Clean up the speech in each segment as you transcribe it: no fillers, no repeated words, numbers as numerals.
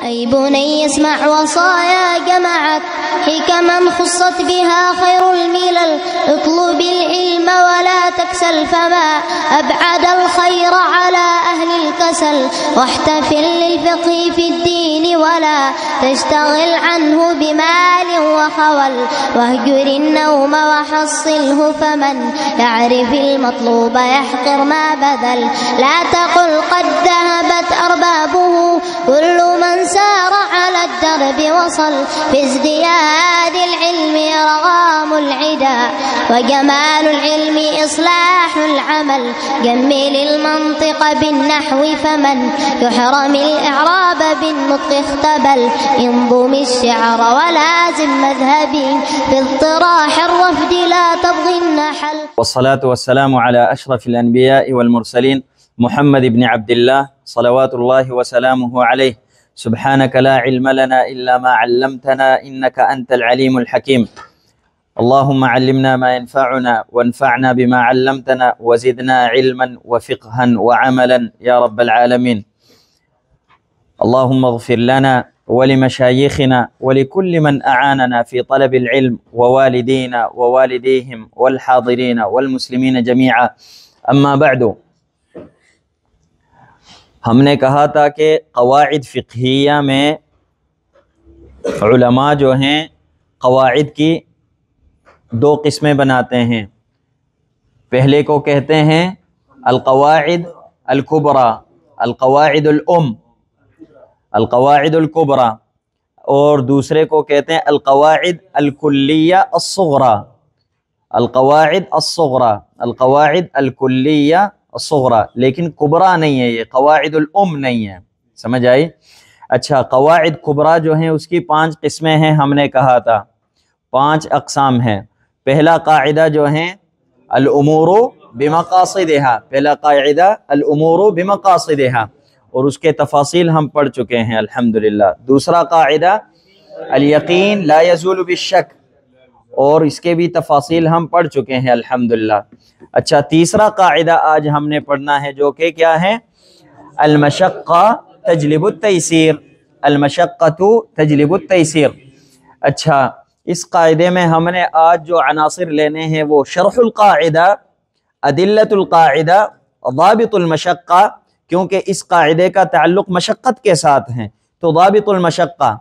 أي بني اسمع وصايا جمعت حكما خصت بها خير الملل اطلب العلم ولا تكسل فما أبعد الخير على أهل الكسل واحتفل للفقه في الدين ولا تشتغل عنه بمال وخول واهجر النوم وحصله فمن يعرف المطلوب يحقر ما بذل لا تقل قد ذهبت أربابه كل من سار على الدرب وصل في ازدياد العلم رغام العدا وجمال العلم إصلاح العمل جمل المنطق بالنحو فمن يحرم الإعراب بالنطق اختبل انظم الشعر ولازم مذهبي في اضطراح الرفد لا تبغي النحل. والصلاة والسلام على أشرف الأنبياء والمرسلين محمد بن عبد الله صلوات الله وسلامه عليه. سبحانك لا علم لنا إلا ما علمتنا إنك أنت العليم الحكيم. اللهم علمنا ما ينفعنا وانفعنا بما علمتنا وزدنا علما وفقها وعملا يا رب العالمين. اللهم اغفر لنا ولمشايخنا ولكل من أعاننا في طلب العلم ووالدينا ووالديهم والحاضرين والمسلمين جميعا. اما بعد، ہم نے کہا تھا کہ قواعد فقہیہ میں علماء جو ہیں قواعد کی دو قسمیں بناتے ہیں. پہلے کو کہتے ہیں القواعد الکبریٰ، القواعد الام، القواعد الکبریٰ، اور دوسرے کو کہتے ہیں القواعد الکلیہ الصغریٰ، القواعد الصغریٰ، القواعد الکلیہ الصغریٰ. لیکن کبریٰ نہیں ہے، یہ قواعد الام نہیں ہے. سمجھ آئی؟ اچھا، قواعد کبریٰ جو ہیں اس کی 5 قسمیں ہیں. ہم نے کہا تھا 5 اقسام ہیں. پہلا قاعدہ جو ہیں الامور بمقاصدها، پہلا قاعدہ الامور بمقاصدها، اور اس کے تفاصیل ہم پڑھ چکے ہیں الحمدللہ. دوسرا قاعدہ الیقین لا یزول بالشک، اور اس کے بھی تفاصیل ہم پڑھ چکے ہیں الحمدللہ. اچھا، تیسرا قاعدہ آج ہم نے پڑھنا ہے جو کہ کیا ہے؟ المشقہ تجلب التیسیر، المشقۃ تجلب التیسیر. اچھا، اس قاعدے میں ہم نے آج جو عناصر لینے ہیں وہ شرح القاعدہ، ادلۃ القاعدہ، ضابط المشقہ، کیونکہ اس قاعدے کا تعلق مشقت کے ساتھ ہے تو ضابط المشقہ.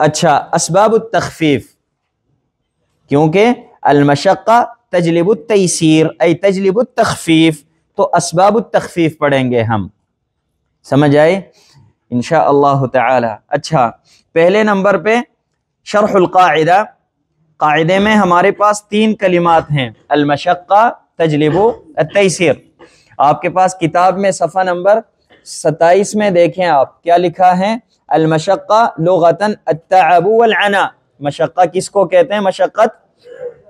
اچھا، اسباب التخفیف، کیونکہ المشقہ تجلب التیسیر ای تجلب التخفیف، تو اسباب التخفیف پڑھیں گے ہم. سمجھ آئے انشاءاللہ تعالی. اچھا، پہلے نمبر پہ شرح القاعدہ. قاعدے میں ہمارے پاس 3 کلمات ہیں، المشقہ تجلب التیسیر. آپ کے پاس کتاب میں صفحہ نمبر 27 میں دیکھیں آپ کیا لکھا ہے؟ المشقہ لغتاً التعب والعناء. مشقہ کس کو کہتے ہیں؟ مشقت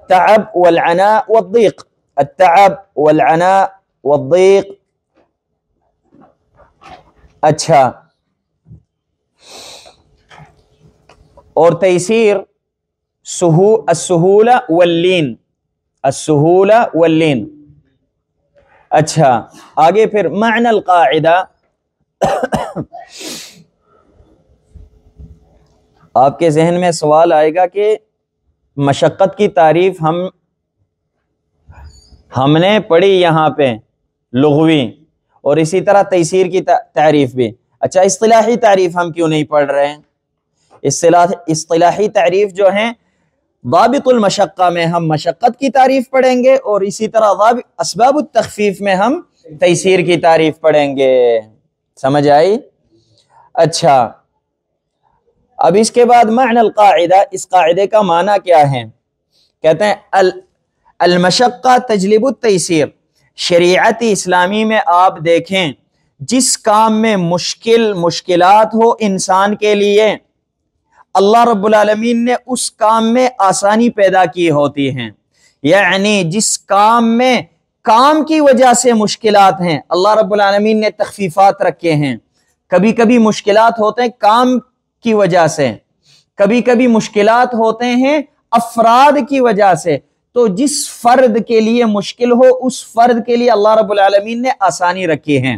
تعب والعناء والضیق، التعب والعناء والضیق. اچھا، اور تیسیر السہولہ واللین، السہولہ واللین. اچھا، آگے پھر معنی القاعدہ. آپ کے ذہن میں سوال آئے گا کہ مشقت کی تعریف ہم نے پڑھی یہاں پہ لغوی، اور اسی طرح تیسیر کی تعریف بھی. اچھا، اصطلاحی تعریف ہم کیوں نہیں پڑھ رہے ہیں؟ اصطلاحی تعریف جو ہیں ضابط المشقہ میں ہم مشقت کی تعریف پڑھیں گے، اور اسی طرح اسباب التخفیف میں ہم تیسیر کی تعریف پڑھیں گے. سمجھ آئی؟ اچھا، اب اس کے بعد معنی القاعدہ. اس قاعدے کا معنی کیا ہے؟ کہتے ہیں المشقہ تجلب التیسیر. شریعت اسلامی میں آپ دیکھیں جس کام میں مشکلات ہو انسان کے لیے، اللہ رب العالمین نے اس کام میں آسانی پیدا کی ہوتی ہیں. یعنی جس کام میں کام کی وجہ سے مشکلات ہیں، اللہ رب العالمین نے تخفیفات رکھے ہیں. کبھی کبھی مشکلات ہوتے ہیں کام کی وجہ سے، کبھی کبھی مشکلات ہوتے ہیں افراد کی وجہ سے. تو جس فرد کے لیے مشکل ہو اس فرد کے لیے اللہ رب العالمین نے آسانی رکھی ہے.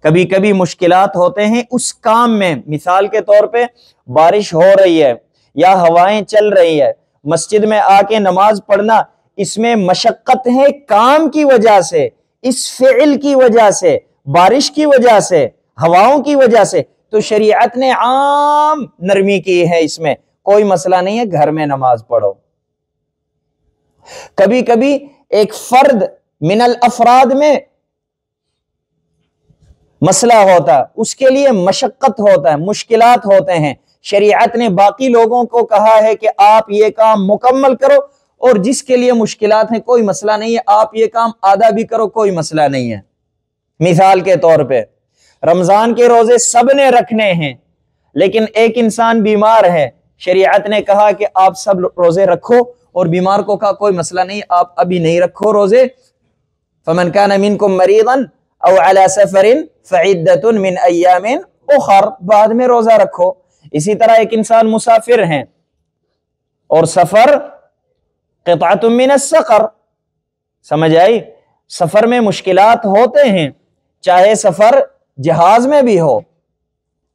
کبھی کبھی مشکلات ہوتے ہیں اس کام میں، مثال کے طور پہ بارش ہو رہی ہے یا ہوائیں چل رہی ہے، مسجد میں آ کے نماز پڑھنا، اس میں مشقت ہے کام کی وجہ سے، اس فعل کی وجہ سے، بارش کی وجہ سے، ہواؤں کی وجہ سے، تو شریعت نے عام نرمی کی ہے، اس میں کوئی مسئلہ نہیں ہے، گھر میں نماز پڑھو۔ کبھی کبھی ایک فرد من الافراد میں مسئلہ ہوتا ہے، اس کے لیے مشقت ہوتا ہے، مشکلات ہوتے ہیں، شریعت نے باقی لوگوں کو کہا ہے کہ آپ یہ کام مکمل کرو، اور جس کے لیے مشکلات ہیں کوئی مسئلہ نہیں ہے، آپ یہ کام آدھا بھی کرو، کوئی مسئلہ نہیں ہے۔ مثال کے طور پہ رمضان کے روزے سب نے رکھنے ہیں، لیکن ایک انسان بیمار ہے، شریعت نے کہا کہ آپ سب روزے رکھو، اور بیمار کو کہا کوئی مسئلہ نہیں، آپ ابھی نہیں رکھو روزے، فمن کان منکم مریضا او علی سفر فعدۃ من ایام اخر، بعد میں روزہ رکھو۔ اسی طرح ایک انسان مسافر ہے اور سفر قطعۃ من السقر، سمجھ آئی؟ سفر میں مشکلات ہوتے ہیں، چاہے سفر جہاز میں بھی ہو۔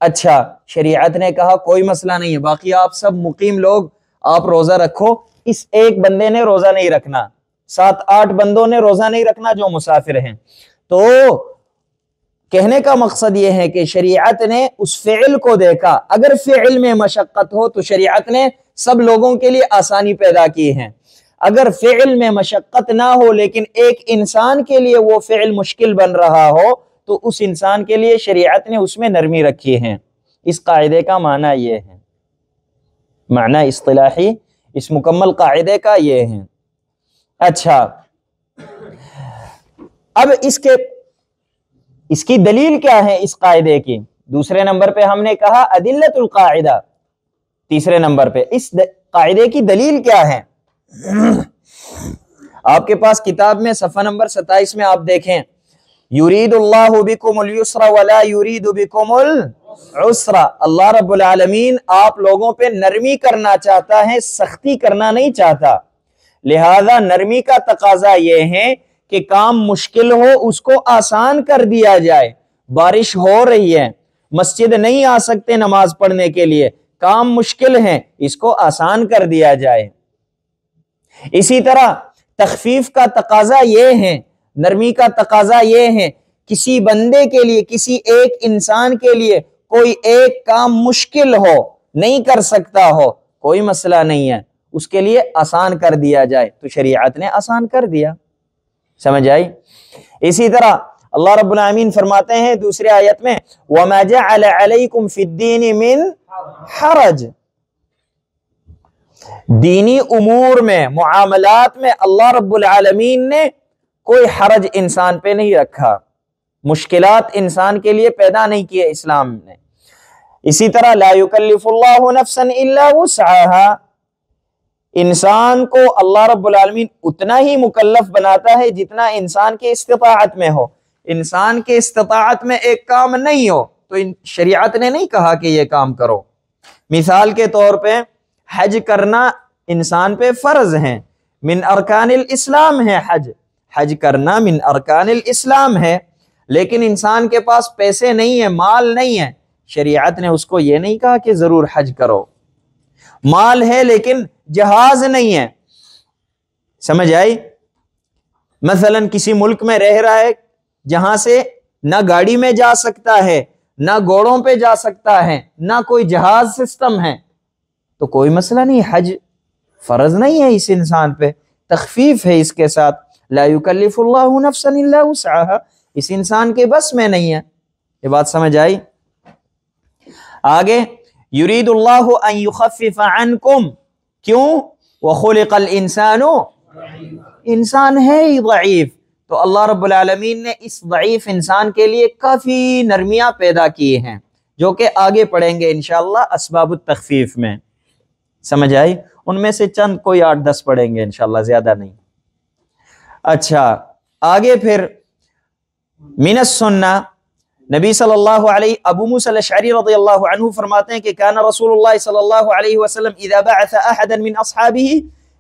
اچھا، شریعت نے کہا کوئی مسئلہ نہیں ہے، باقی آپ سب مقیم لوگ آپ روزہ رکھو، اس ایک بندے نے روزہ نہیں رکھنا، 7-8 بندوں نے روزہ نہیں رکھنا جو مسافر ہیں۔ تو کہنے کا مقصد یہ ہے کہ شریعت نے اس فعل کو دیکھا، اگر فعل میں مشقت ہو تو شریعت نے سب لوگوں کے لیے آسانی پیدا کی ہے، اگر فعل میں مشقت نہ ہو لیکن ایک انسان کے لیے وہ فعل مشکل بن رہا ہو تو اس انسان کے لیے شریعت نے اس میں نرمی رکھی ہے۔ اس قاعدے کا معنی یہ ہے، معنی اصطلاحی اس مکمل قاعدے کا یہ ہے۔ اچھا، اب اس کی دلیل کیا ہے اس قاعدے کی؟ دوسرے نمبر پہ ہم نے کہا ادلۃ القاعدہ، تیسرے نمبر پہ اس قاعدے کی دلیل کیا ہے؟ آپ کے پاس کتاب میں صفحہ نمبر 27 میں آپ دیکھیں، یرید اللہ بکم اليسر ولا یرید بکم العسر، اللہ رب العالمین آپ لوگوں پہ نرمی کرنا چاہتا ہے، سختی کرنا نہیں چاہتا، لہذا نرمی کا تقاضا یہ ہے کہ کام مشکل ہو اس کو آسان کر دیا جائے۔ بارش ہو رہی ہے، مسجد نہیں آ سکتے نماز پڑھنے کے لیے، کام مشکل ہے، اس کو آسان کر دیا جائے۔ اسی طرح تخفیف کا تقاضا یہ ہے، نرمی کا تقاضا یہ ہے، کسی بندے کے لیے، کسی ایک انسان کے لیے کوئی ایک کام مشکل ہو، نہیں کر سکتا ہو، کوئی مسئلہ نہیں ہے، اس کے لیے آسان کر دیا جائے، تو شریعت نے آسان کر دیا۔ سمجھ آئی؟ اسی طرح اللہ رب العالمین فرماتے ہیں دوسری آیت میں وَمَا جَعَلَ عَلَيْكُمْ فِي الدِّينِ مِنْ حَرَج، دینی امور میں، معاملات میں اللہ رب العالمین نے کوئی حرج انسان پہ نہیں رکھا، مشکلات انسان کے لیے پیدا نہیں کیے اسلام نے۔ اسی طرح لا يكلف اللہ نفسا الا وسعها، انسان کو اللہ رب العالمین اتنا ہی مکلف بناتا ہے جتنا انسان کے استطاعت میں ہو۔ انسان کے استطاعت میں ایک کام نہیں ہو تو شریعت نے نہیں کہا کہ یہ کام کرو۔ مثال کے طور پہ حج کرنا انسان پہ فرض ہے، من ارکان الاسلام ہے، حج کرنا من ارکان الاسلام ہے، لیکن انسان کے پاس پیسے نہیں ہیں، مال نہیں ہے، شریعت نے اس کو یہ نہیں کہا کہ ضرور حج کرو۔ مال ہے لیکن جہاز نہیں ہے، سمجھ آئی؟ مثلا کسی ملک میں رہ رہا ہے جہاں سے نہ گاڑی میں جا سکتا ہے، نہ گھوڑوں پہ جا سکتا ہے، نہ کوئی جہاز سسٹم ہے، تو کوئی مسئلہ نہیں، حج فرض نہیں ہے اس انسان پہ، تخفیف ہے اس کے ساتھ، لا یکلف اللہ نفسا الا وسعها، اس انسان کے بس میں نہیں ہے۔ یہ بات سمجھ آئی؟ آگے یرید اللہ ان یخفف عنکم، کیوں؟ وخلق الانسان، انسان ہے ہی ضعیف، تو اللہ رب العالمین نے اس ضعیف انسان کے لیے کافی نرمیاں پیدا کی ہیں جو کہ آگے پڑھیں گے انشاءاللہ اسباب التخفیف میں۔ سمجھ آئی؟ ان میں سے چند کوئی 8-10 پڑھیں گے انشاءاللہ، زیادہ نہیں۔ اچھا آگے پھر من السنہ، نبی صلی اللہ علیہ، ابو موسیٰ الاشعری رضی اللہ عنہ فرماتے ہیں کہ کان رسول اللہ صلی اللہ علیہ وسلم اذا بعث احدا من اصحابہ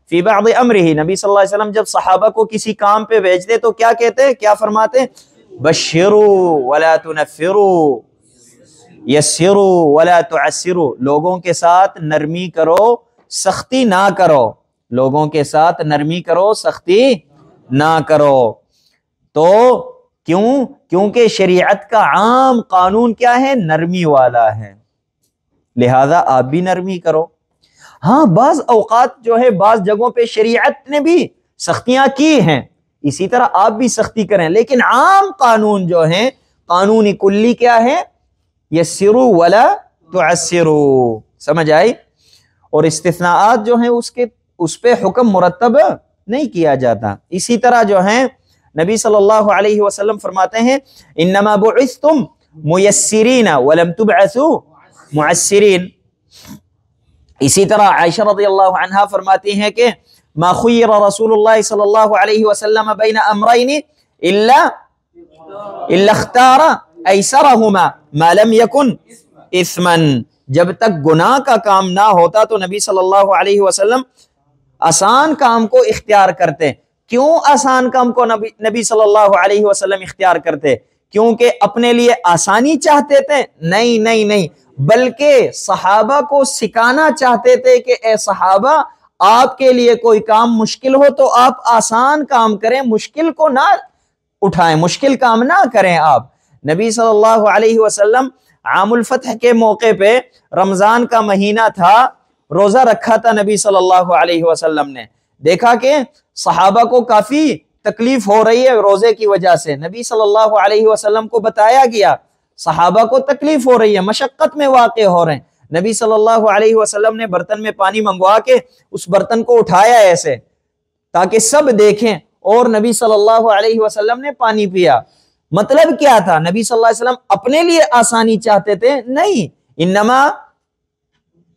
فی بعض امرہ، نبی صلی اللہ علیہ وسلم جب صحابہ کو کسی کام پہ بھیجتے تو کیا کہتے ہیں، کیا فرماتے ہیں؟ بشروا ولا تنفروا یسروا ولا تعسروا، لوگوں کے ساتھ نرمی کرو سختی نہ کرو، لوگوں کے ساتھ نرمی کرو سختی نہ کرو۔ تو کیونکہ شریعت کا عام قانون کیا ہے؟ نرمی والا ہے، لہذا آپ بھی نرمی کرو۔ ہاں بعض اوقات جو ہے بعض جگہوں پہ شریعت نے بھی سختیاں کی ہیں، اسی طرح آپ بھی سختی کریں، لیکن عام قانون جو ہیں، قانون کلی کیا ہے؟ یسروا ولا تعسروا، سمجھ آئی؟ اور استثناءات جو ہیں اس پہ حکم مرتب نہیں کیا جاتا۔ اسی طرح جو ہیں نبی صلی اللہ علیہ وسلم فرماتے ہیں انما بعثتم میسرین ولم تبعثوا معسرین۔ اسی طرح عائشہ رضی اللہ عنہا فرماتی ہیں کہ ما خیر رسول اللہ صلی اللہ علیہ وسلم بین امرین الا اختار ایسرہما ما لم یکن اثما، جب تک گناہ کا کام نہ ہوتا تو نبی صلی اللہ علیہ وسلم آسان کام کو اختیار کرتے۔ کیوں آسان کام کو نبی صلی اللہ علیہ وسلم اختیار کرتے؟ کیونکہ اپنے لیے آسانی چاہتے تھے؟ نہیں، بلکہ صحابہ کو سکھانا چاہتے تھے کہ اے صحابہ، آپ کے لیے کوئی کام مشکل ہو تو آپ آسان کام کریں، مشکل کو نہ اٹھائیں، مشکل کام نہ کریں۔ آپ نبی صلی اللہ علیہ وسلم عام الفتح کے موقع پہ رمضان کا مہینہ تھا، روزہ رکھا تھا نبی صلی اللہ علیہ وسلم نے، دیکھا کہ صحابہ کو کافی تکلیف ہو رہی ہے روزے کی وجہ سے، نبی صلی اللہ علیہ وسلم کو بتایا گیا صحابہ کو تکلیف ہو رہی ہے، مشقت میں واقع ہو رہے ہیں۔ نبی صلی اللہ علیہ وسلم نے برتن میں پانی منگوا کے اس برتن کو اٹھایا ایسے تاکہ سب دیکھیں، اور نبی صلی اللہ علیہ وسلم نے پانی پیا۔ مطلب کیا تھا؟ نبی صلی اللہ علیہ وسلم اپنے لیے آسانی چاہتے تھے؟ نہیں، انما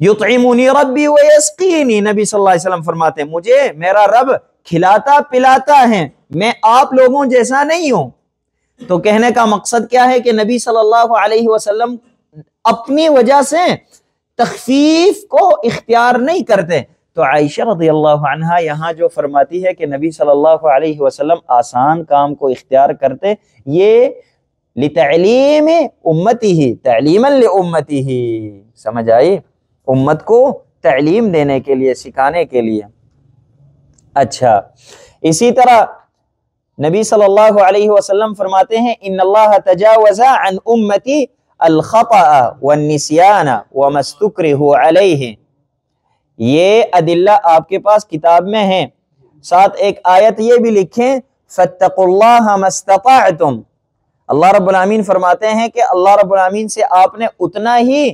یطعمنی ربی ویسقینی، نبی صلی اللہ علیہ وسلم فرماتے ہیں مجھے میرا رب کھلاتا پلاتا ہے، میں آپ لوگوں جیسا نہیں ہوں۔ تو کہنے کا مقصد کیا ہے کہ نبی صلی اللہ علیہ وسلم اپنی وجہ سے تخفیف کو اختیار نہیں کرتے۔ تو عائشہ رضی اللہ عنہا یہاں جو فرماتی ہے کہ نبی صلی اللہ علیہ وسلم آسان کام کو اختیار کرتے، یہ لتعلیم امتہ، تعلیما لامتہ، سمجھ آئی؟ امت کو تعلیم دینے کے لیے، سکھانے کے لیے۔ اچھا، اسی طرح نبی صلی اللہ علیہ وسلم فرماتے ہیں ان اللہ تجاوز عن امتی الخطأ والنسیان وما استکرہوا علیہ۔ یہ ادلہ آپ کے پاس کتاب میں ہیں، ساتھ ایک آیت یہ بھی لکھیں فاتقوا اللہ ما استطعتم۔ اللہ رب العالمین فرماتے ہیں کہ اللہ رب العالمین سے آپ نے اتنا ہی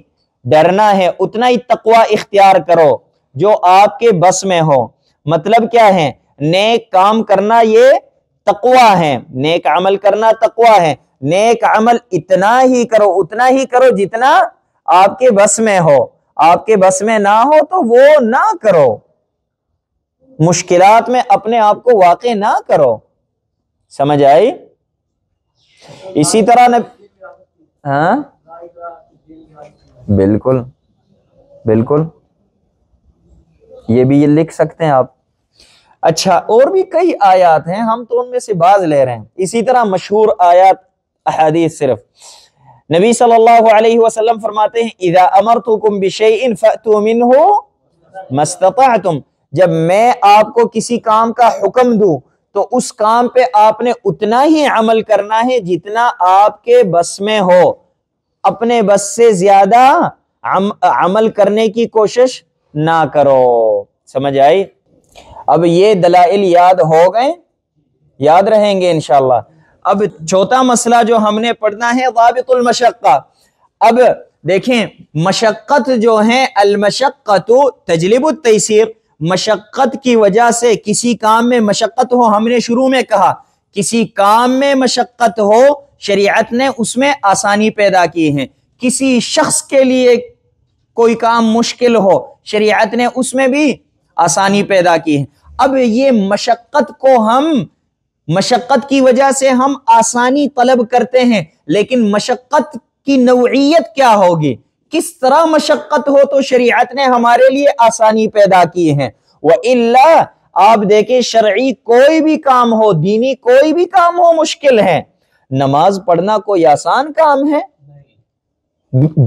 ڈرنا ہے، اتنا ہی تقوی اختیار کرو جو آپ کے بس میں ہو۔ مطلب کیا ہے؟ نیک کام کرنا یہ تقوی ہے، نیک عمل کرنا تقوی ہے۔ نیک عمل اتنا ہی کرو جتنا آپ کے بس میں ہو، آپ کے بس میں نہ ہو تو وہ نہ کرو، مشکلات میں اپنے آپ کو واقع نہ کرو، سمجھ آئی؟ اسی طرح ہاں بالکل یہ بھی یہ لکھ سکتے ہیں آپ۔ اچھا، اور بھی کئی آیات ہیں، ہم تو ان میں سے بعض لے رہے ہیں۔ اسی طرح مشہور آیات احادیث، صرف نبی صلی اللہ علیہ وسلم فرماتے ہیں اذا امرتکم بشیء فأتوا منہ ما استطعتم، جب میں آپ کو کسی کام کا حکم دوں تو اس کام پہ آپ نے اتنا ہی عمل کرنا ہے جتنا آپ کے بس میں ہو، اپنے بس سے زیادہ عمل کرنے کی کوشش نہ کرو، سمجھ آئی؟ اب یہ دلائل یاد ہو گئے، یاد رہیں گے انشاءاللہ۔ اب چوتھا مسئلہ جو ہم نے پڑھنا ہے ضابط المشقہ۔ اب دیکھیں مشقت جو ہے، المشقت تجلب التیسیر، مشقت کی وجہ سے کسی کام میں مشقت ہو، ہم نے شروع میں کہا کسی کام میں مشقت ہو شریعت نے اس میں آسانی پیدا کی ہے، کسی شخص کے لیے کوئی کام مشکل ہو شریعت نے اس میں بھی آسانی پیدا کی ہے۔ اب یہ مشقت کی وجہ سے ہم آسانی طلب کرتے ہیں، لیکن مشقت کی نوعیت کیا ہوگی، کس طرح مشقت ہو تو شریعت نے ہمارے لیے آسانی پیدا کی ہے۔ وَإِلَّا آپ دیکھیں شرعی کوئی بھی کام ہو، دینی کوئی بھی کام ہو مشکل ہے، نماز پڑھنا کوئی آسان کام ہے؟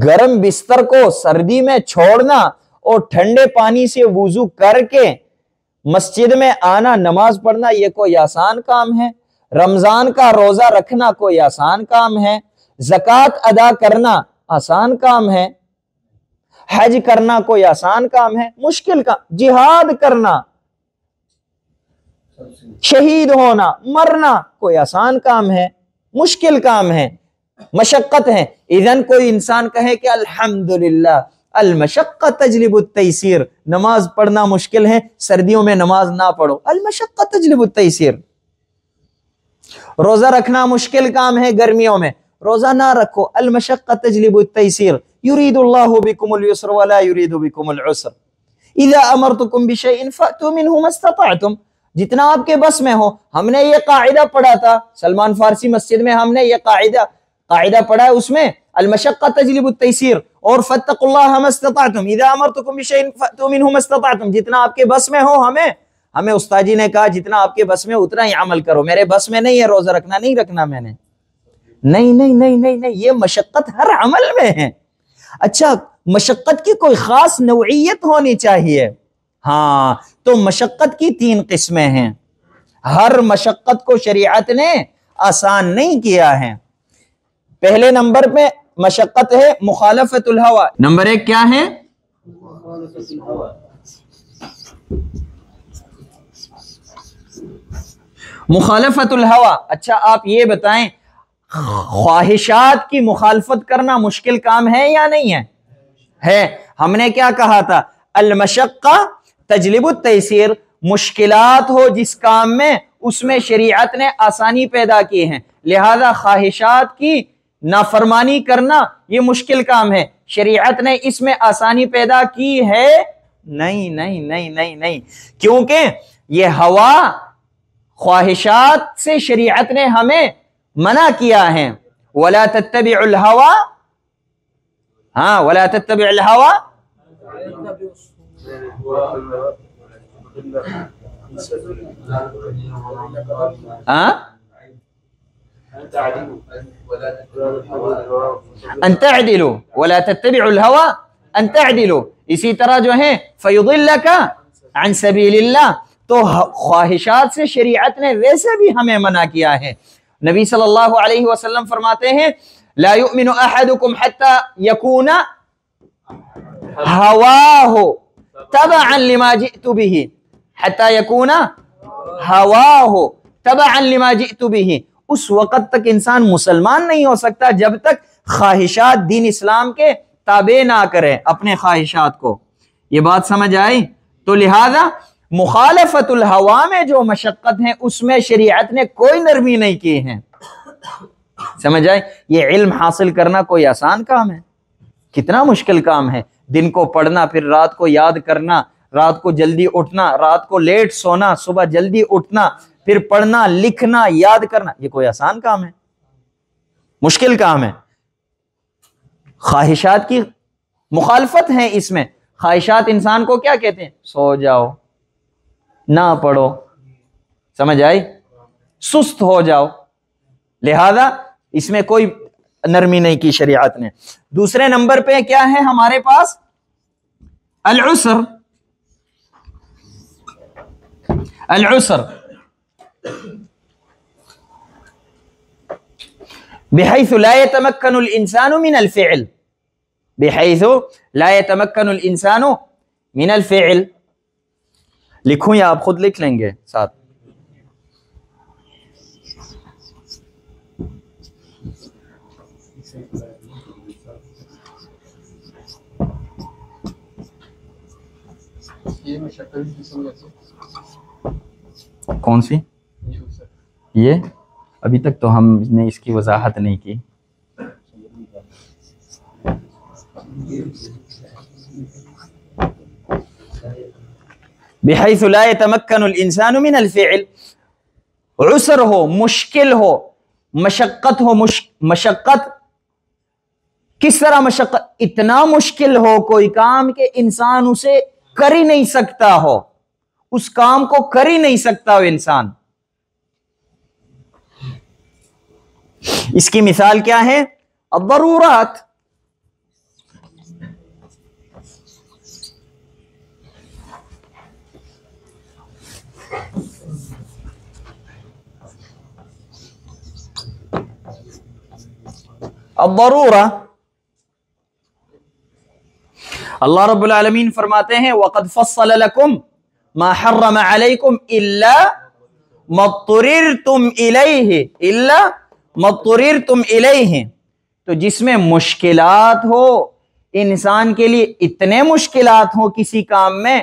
گرم بستر کو سردی میں چھوڑنا اور ٹھنڈے پانی سے وضو کر کے مسجد میں آنا نماز پڑھنا یہ کوئی آسان کام ہے؟ رمضان کا روزہ رکھنا کوئی آسان کام ہے؟ زکوٰۃ ادا کرنا آسان کام ہے؟ حج کرنا کوئی آسان کام ہے؟ مشکل کام۔ جہاد کرنا، شہید ہونا، مرنا کوئی آسان کام ہے؟ مشکل کام ہے، مشقت ہے۔ اذن کوئی انسان کہے کہ الحمدللہ المشقت تجلب التیسیر، نماز پڑھنا مشکل ہے، سردیوں میں نماز نہ پڑھو، المشقت تجلب التیسیر۔ روزہ رکھنا مشکل کام ہے گرمیوں میں، روزہ نہ رکھو، المشقت تجلب التیسیر، یرید اللہ بکم اليسر ولا یرید بکم العسر، اذا امرتکم بشیء فأتوا منہ ما استطعتم، جتنا آپ کے بس میں ہو۔ ہم نے یہ قاعدہ پڑھا تھا سلمان فارسی مسجد میں، ہم نے یہ قاعدہ پڑھا ہے، اس میں المشقت تجلب التیسیر اور فاتقوا اللہ ما استطعتم اذا امرتکم بشیء فأتوا منہ ما استطعتم، جتنا آپ کے بس میں ہو۔ ہمیں استاد جی نے کہا جتنا آپ کے بس میں اتنا ہی عمل کرو، میرے بس میں نہیں ہے روزہ رکھنا، نہیں رکھنا میں نے، نہیں، یہ مشقت ہر عمل میں ہے۔ اچھا، مشقت کی کوئی خاص نوعیت ہونی چاہیے؟ ہاں، تو مشقت کی 3 قسمیں ہیں، ہر مشقت کو شریعت نے آسان نہیں کیا ہے۔ پہلے نمبر پہ مشقت ہے مخالفت الہوی۔ نمبر 1 کیا ہے؟ مخالفت الہوی۔ اچھا آپ یہ بتائیں، خواہشات کی مخالفت کرنا مشکل کام ہے یا نہیں ہے؟ ہم نے کیا کہا تھا؟ المشقہ تجلب التیسیر، مشکلات ہو جس کام میں اس میں شریعت نے آسانی پیدا کی ہے، لہذا خواہشات کی نافرمانی کرنا یہ مشکل کام ہے، شریعت نے اس میں آسانی پیدا کی ہے؟ نہیں، کیونکہ یہ ہوا خواہشات سے شریعت نے ہمیں منع کیا ہے۔ وَلَا تَتَّبِعُ الْهَوَىٰ، وَلَا تَتَّبِعُ الْهَوَىٰ، ان تعدلوا ولا تتبعوا الهوى ان تعدلوا، اسی طرح جو ہے فَيُضِلَّكَ عن سبیل اللہ، تو خواہشات سے شریعت نے ویسے بھی ہمیں منع کیا ہے۔ نبی صلی اللہ علیہ وسلم فرماتے ہیں لا يؤمن احدكم حتى يكون هواه تبعا لما جئت به، حتى يكون هواه تبعا لما جئت به، اس وقت تک انسان مسلمان نہیں ہو سکتا جب تک خواہشات دین اسلام کے تابع نہ کرے اپنے خواہشات کو۔ یہ بات سمجھ آئی؟ تو لہذا مخالفت الہوا میں جو مشقت ہے اس میں شریعت نے کوئی نرمی نہیں کی ہے۔ سمجھ آئے؟ یہ علم حاصل کرنا کوئی آسان کام ہے؟ کتنا مشکل کام ہے، دن کو پڑھنا، پھر رات کو یاد کرنا، رات کو جلدی اٹھنا، رات کو لیٹ سونا، صبح جلدی اٹھنا، پھر پڑھنا، لکھنا، یاد کرنا، یہ کوئی آسان کام ہے؟ مشکل کام ہے۔ خواہشات کی مخالفت ہے اس میں۔ خواہشات انسان کو کیا کہتے ہیں؟ سو جاؤ، نہ پڑھو، سمجھ آئی؟ سست ہو جاؤ، لہذا اس میں کوئی نرمی نہیں کی شریعت نے۔ دوسرے نمبر پہ کیا ہے ہمارے پاس؟ العسر۔ العسر بحيث لا يتمكن الانسان من الفعل، بحيث لا يتمكن الانسان من الفعل۔ لکھوں یا آپ خود لکھ لیں گے ساتھ؟ کون سی؟ یہ ابھی تک تو ہم نے اس کی وضاحت نہیں کی۔ بحيث لا يتمكن الانسان من الفعل، عسر ہو، مشکل ہو، مشقت ہو۔ مشقت کس طرح مشقت؟ اتنا مشکل ہو کوئی کام کہ انسان اسے کر ہی نہیں سکتا ہو، اس کام کو کر ہی نہیں سکتا ہو انسان۔ اس کی مثال کیا ہے؟ الضرورات. الضرورہ، اللہ رب العالمین فرماتے ہیں وَقَدْ فَصَّلَ لَكُمْ مَا حَرَّمَ عَلَيْكُمْ إِلَّا مَضْطُرِرْتُمْ إِلَيْهِ إِلَّا مَضْطُرِرْتُمْ إِلَيْهِ. تو جس میں مشکلات ہو انسان کے لیے، اتنے مشکلات ہوں کسی کام میں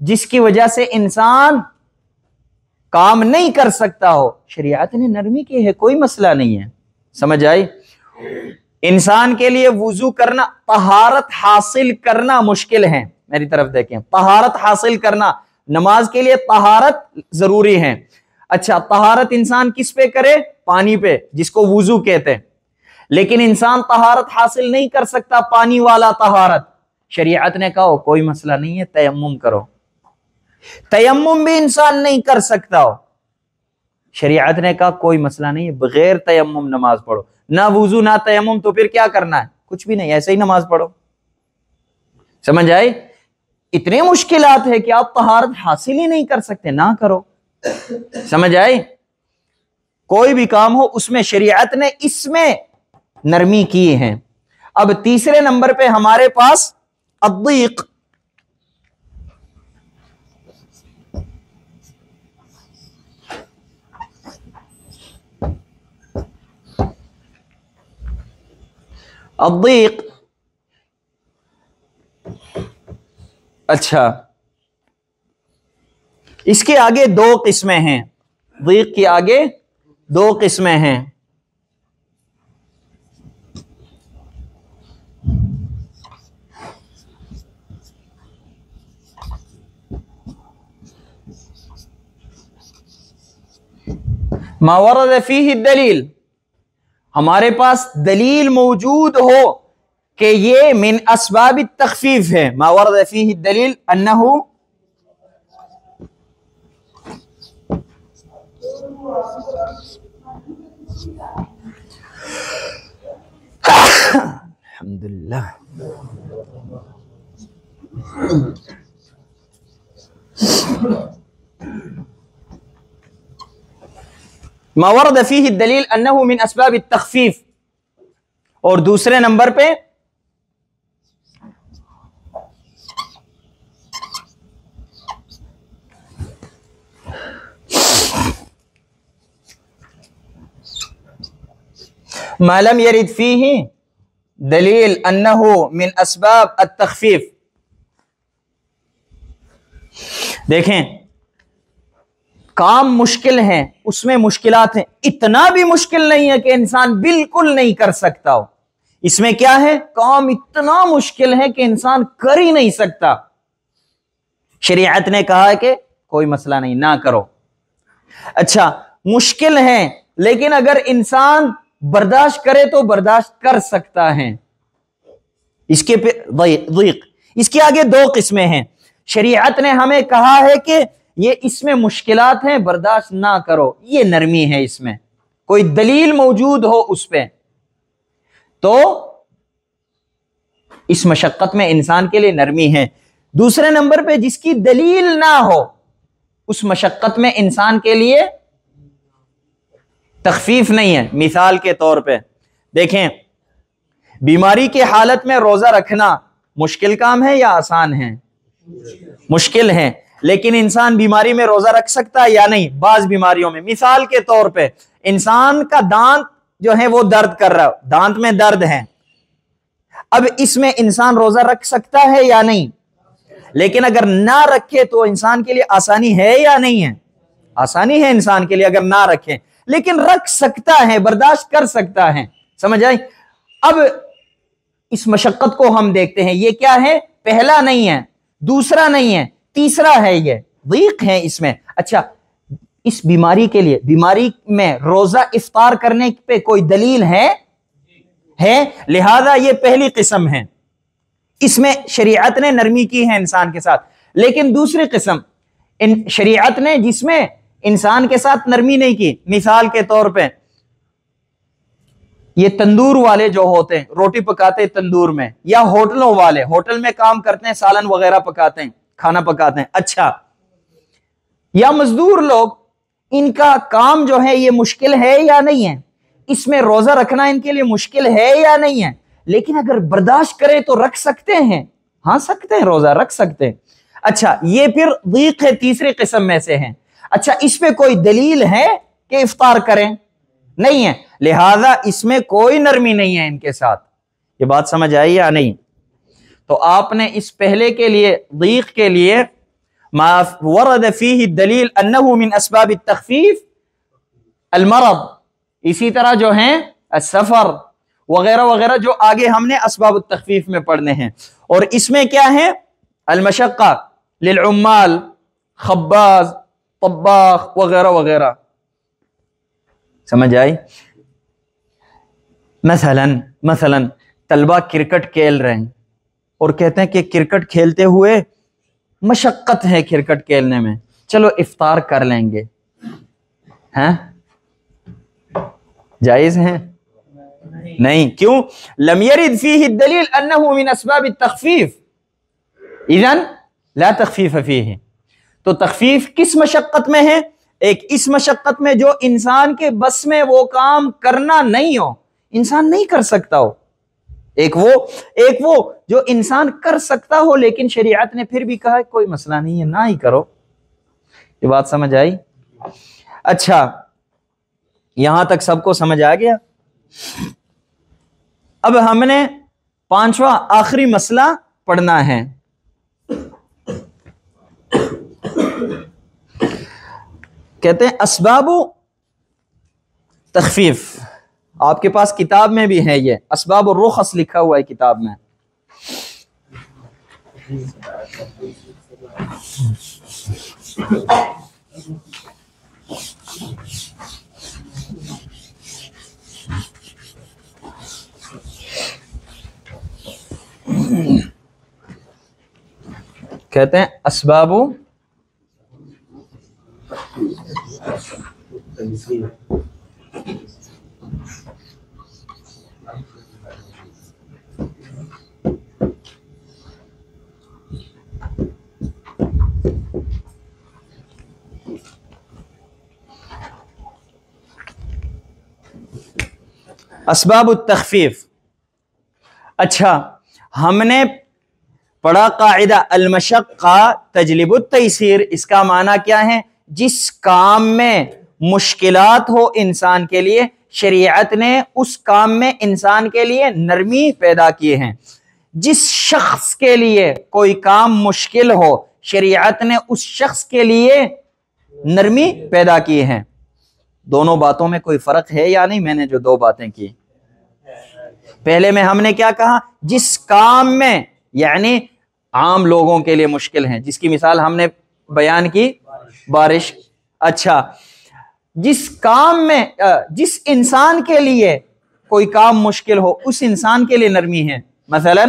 جس کی وجہ سے انسان کام نہیں کر سکتا ہو، شریعت نے نرمی کی ہے، کوئی مسئلہ نہیں ہے. سمجھ آئی؟ انسان کے لیے وضو کرنا، طہارت حاصل کرنا مشکل ہے. میری طرف دیکھیں، طہارت حاصل کرنا، نماز کے لیے طہارت ضروری ہے. اچھا، طہارت انسان کس پہ کرے؟ پانی پہ، جس کو وضو کہتے ہیں. لیکن انسان طہارت حاصل نہیں کر سکتا پانی والا طہارت. شریعت نے کہا کوئی مسئلہ نہیں ہے، تیمم کرو. تیمم بھی انسان نہیں کر سکتا ہو، شریعت نے کہا کوئی مسئلہ نہیں ہے، بغیر تیمم نماز پڑھو. نہ وضو نہ تیمم، تو پھر کیا کرنا ہے؟ کچھ بھی نہیں، ایسے ہی نماز پڑھو. سمجھ آئے؟ اتنے مشکلات ہے کہ آپ طہارت حاصل ہی نہیں کر سکتے، نہ کرو. سمجھ آئے؟ کوئی بھی کام ہو اس میں شریعت نے اس میں نرمی کی ہے. اب تیسرے نمبر پہ ہمارے پاس الضیق. الضیق، اچھا، اس کے آگے دو قسمیں ہیں. ضیق کے آگے دو قسمیں ہیں. ما ورد فیہ الدلیل، ہمارے پاس دلیل موجود ہو کہ یہ من اسباب التخفیف ہے. ما ورد فیہ الدلیل انہ الحمدللہ ما ورد فیہ الدلیل انہ من اسباب التخفیف. اور دوسرے نمبر پہ ما لم يرد فیہ دلیل انہ من اسباب التخفیف. دیکھیں، کام مشکل ہیں، اس میں مشکلات ہیں. اتنا بھی مشکل نہیں ہے کہ انسان بالکل نہیں کر سکتا ہو. اس میں کیا ہے؟ کام اتنا مشکل ہے کہ انسان کر ہی نہیں سکتا. شریعت نے کہا ہے کہ کوئی مسئلہ نہیں، نہ کرو. اچھا، مشکل ہے لیکن اگر انسان برداشت کرے تو برداشت کر سکتا ہے. اس کے ضیق. اس کے آگے دو قسمیں ہیں. شریعت نے ہمیں کہا ہے کہ یہ اس میں مشکلات ہیں، برداشت نہ کرو، یہ نرمی ہے. اس میں کوئی دلیل موجود ہو اس پہ تو اس مشقت میں انسان کے لیے نرمی ہے. دوسرے نمبر پہ جس کی دلیل نہ ہو اس مشقت میں انسان کے لیے تخفیف نہیں ہے. مثال کے طور پہ دیکھیں، بیماری کی حالت میں روزہ رکھنا مشکل کام ہے یا آسان ہے؟ مشکل ہے. لیکن انسان بیماری میں روزہ رکھ سکتا ہے یا نہیں؟ بعض بیماریوں میں، مثال کے طور پہ انسان کا دانت جو ہے وہ درد کر رہا ہے، دانت میں درد ہے. اب اس میں انسان روزہ رکھ سکتا ہے یا نہیں؟ لیکن اگر نہ رکھے تو انسان کے لیے آسانی ہے یا نہیں ہے؟ آسانی ہے انسان کے لیے اگر نہ رکھے، لیکن رکھ سکتا ہے، برداشت کر سکتا ہے. سمجھ آئی؟ اب اس مشقت کو ہم دیکھتے ہیں، یہ کیا ہے؟ پہلا نہیں ہے، دوسرا نہیں ہے، تیسرا ہے. یہ ضیق ہے اس میں. اچھا، اس بیماری کے لیے، بیماری میں روزہ افطار کرنے پہ کوئی دلیل ہے؟ لہذا یہ پہلی قسم ہے، اس میں شریعت نے نرمی کی ہے انسان کے ساتھ. لیکن دوسری قسم شریعت نے جس میں انسان کے ساتھ نرمی نہیں کی، مثال کے طور پہ یہ تندور والے جو ہوتے ہیں روٹی پکاتے ہیں تندور میں، یا ہوٹلوں والے ہوٹل میں کام کرتے ہیں سالن وغیرہ پکاتے ہیں کھانا پکاتے ہیں، اچھا یا مزدور لوگ، ان کا کام جو ہے یہ مشکل ہے یا نہیں ہے؟ اس میں روزہ رکھنا ان کے لیے مشکل ہے یا نہیں ہے؟ لیکن اگر برداشت کرے تو رکھ سکتے ہیں، ہاں سکتے ہیں، روزہ رکھ سکتے ہیں۔ اچھا یہ پھر ضیق ہے، تیسری قسم میں سے ہیں۔ اچھا اس پہ کوئی دلیل ہے کہ افطار کریں؟ نہیں ہے، لہذا اس میں کوئی نرمی نہیں ہے ان کے ساتھ۔ یہ بات سمجھ آئی یا نہیں؟ تو آپ نے اس پہلے کے لیے ضیق کے لیے ما ورد فیہ الدلیل انہ من اسباب التخفیف المرض، اسی طرح جو ہیں السفر وغیرہ وغیرہ جو آگے ہم نے اسباب التخفیف میں پڑھنے ہیں، اور اس میں کیا ہے؟ المشقہ للعمال، خباز، طباخ وغیرہ وغیرہ، سمجھ آئی؟ مثلا طلبہ کرکٹ کھیل رہے ہیں اور کہتے ہیں کہ کرکٹ کھیلتے ہوئے مشقت ہے کرکٹ کھیلنے میں، چلو افطار کر لیں گے، ہیں جائز ہیں؟ نہیں، کیوں؟ لم يرد فيه الدلیل انه من اسباب التخفیف، اذن لا تخفیف فیہ۔ تو تخفیف کس مشقت میں ہے؟ ایک اس مشقت میں جو انسان کے بس میں وہ کام کرنا نہیں ہو، انسان نہیں کر سکتا ہو، ایک وہ جو انسان کر سکتا ہو لیکن شریعت نے پھر بھی کہا ہے کوئی مسئلہ نہیں ہے، نہ ہی کرو۔ یہ بات سمجھ آئی؟ اچھا یہاں تک سب کو سمجھ آ گیا؟ اب ہم نے پانچواں آخری مسئلہ پڑھنا ہے۔ کہتے ہیں اسباب تخفیف، آپ کے پاس کتاب میں بھی ہے، یہ اسباب الرخص لکھا ہوا ہے کتاب میں۔ کہتے ہیں اسباب اسباب التخفیف۔ اچھا ہم نے پڑھا قاعدہ المشقہ تجلب التیسیر، اس کا معنی کیا ہے؟ جس کام میں مشکلات ہو انسان کے لیے، شریعت نے اس کام میں انسان کے لیے نرمی پیدا کی ہے۔ جس شخص کے لیے کوئی کام مشکل ہو، شریعت نے اس شخص کے لیے نرمی پیدا کی ہے۔ دونوں باتوں میں کوئی فرق ہے یا نہیں؟ میں نے جو دو باتیں کی، پہلے میں ہم نے کیا کہا؟ جس کام میں یعنی عام لوگوں کے لیے مشکل ہیں، جس کی مثال ہم نے بیان کی بارش۔ اچھا جس کام میں جس انسان کے لیے کوئی کام مشکل ہو اس انسان کے لیے نرمی ہے، مثلا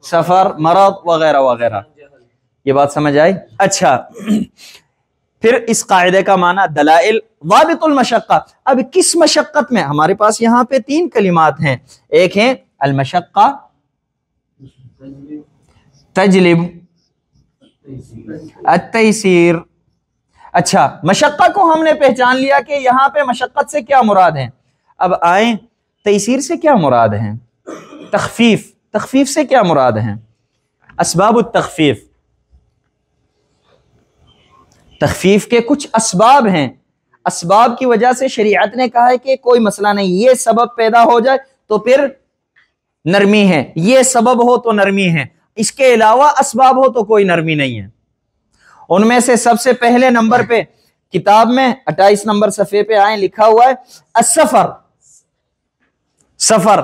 سفر، مرض وغیرہ وغیرہ۔ یہ بات سمجھ آئی؟ اچھا پھر اس قاعدے کا معنی دلائل ضابط المشقہ۔ اب کس مشقت میں؟ ہمارے پاس یہاں پہ تین کلمات ہیں، ایک ہے المشقہ تجلب التیسیر۔ اچھا مشقہ کو ہم نے پہچان لیا کہ یہاں پہ مشقت سے کیا مراد ہے، اب آئیں تیسیر سے کیا مراد ہے، تخفیف سے کیا مراد ہے؟ اسباب التخفیف، تخفیف کے کچھ اسباب ہیں، اسباب کی وجہ سے شریعت نے کہا ہے کہ کوئی مسئلہ نہیں، یہ سبب پیدا ہو جائے تو پھر نرمی ہے، یہ سبب ہو تو نرمی ہے، اس کے علاوہ اسباب ہو تو کوئی نرمی نہیں ہے۔ ان میں سے سب سے پہلے نمبر پہ کتاب میں 28 نمبر صفحے پہ آئیں، لکھا ہوا ہے السفر، سفر۔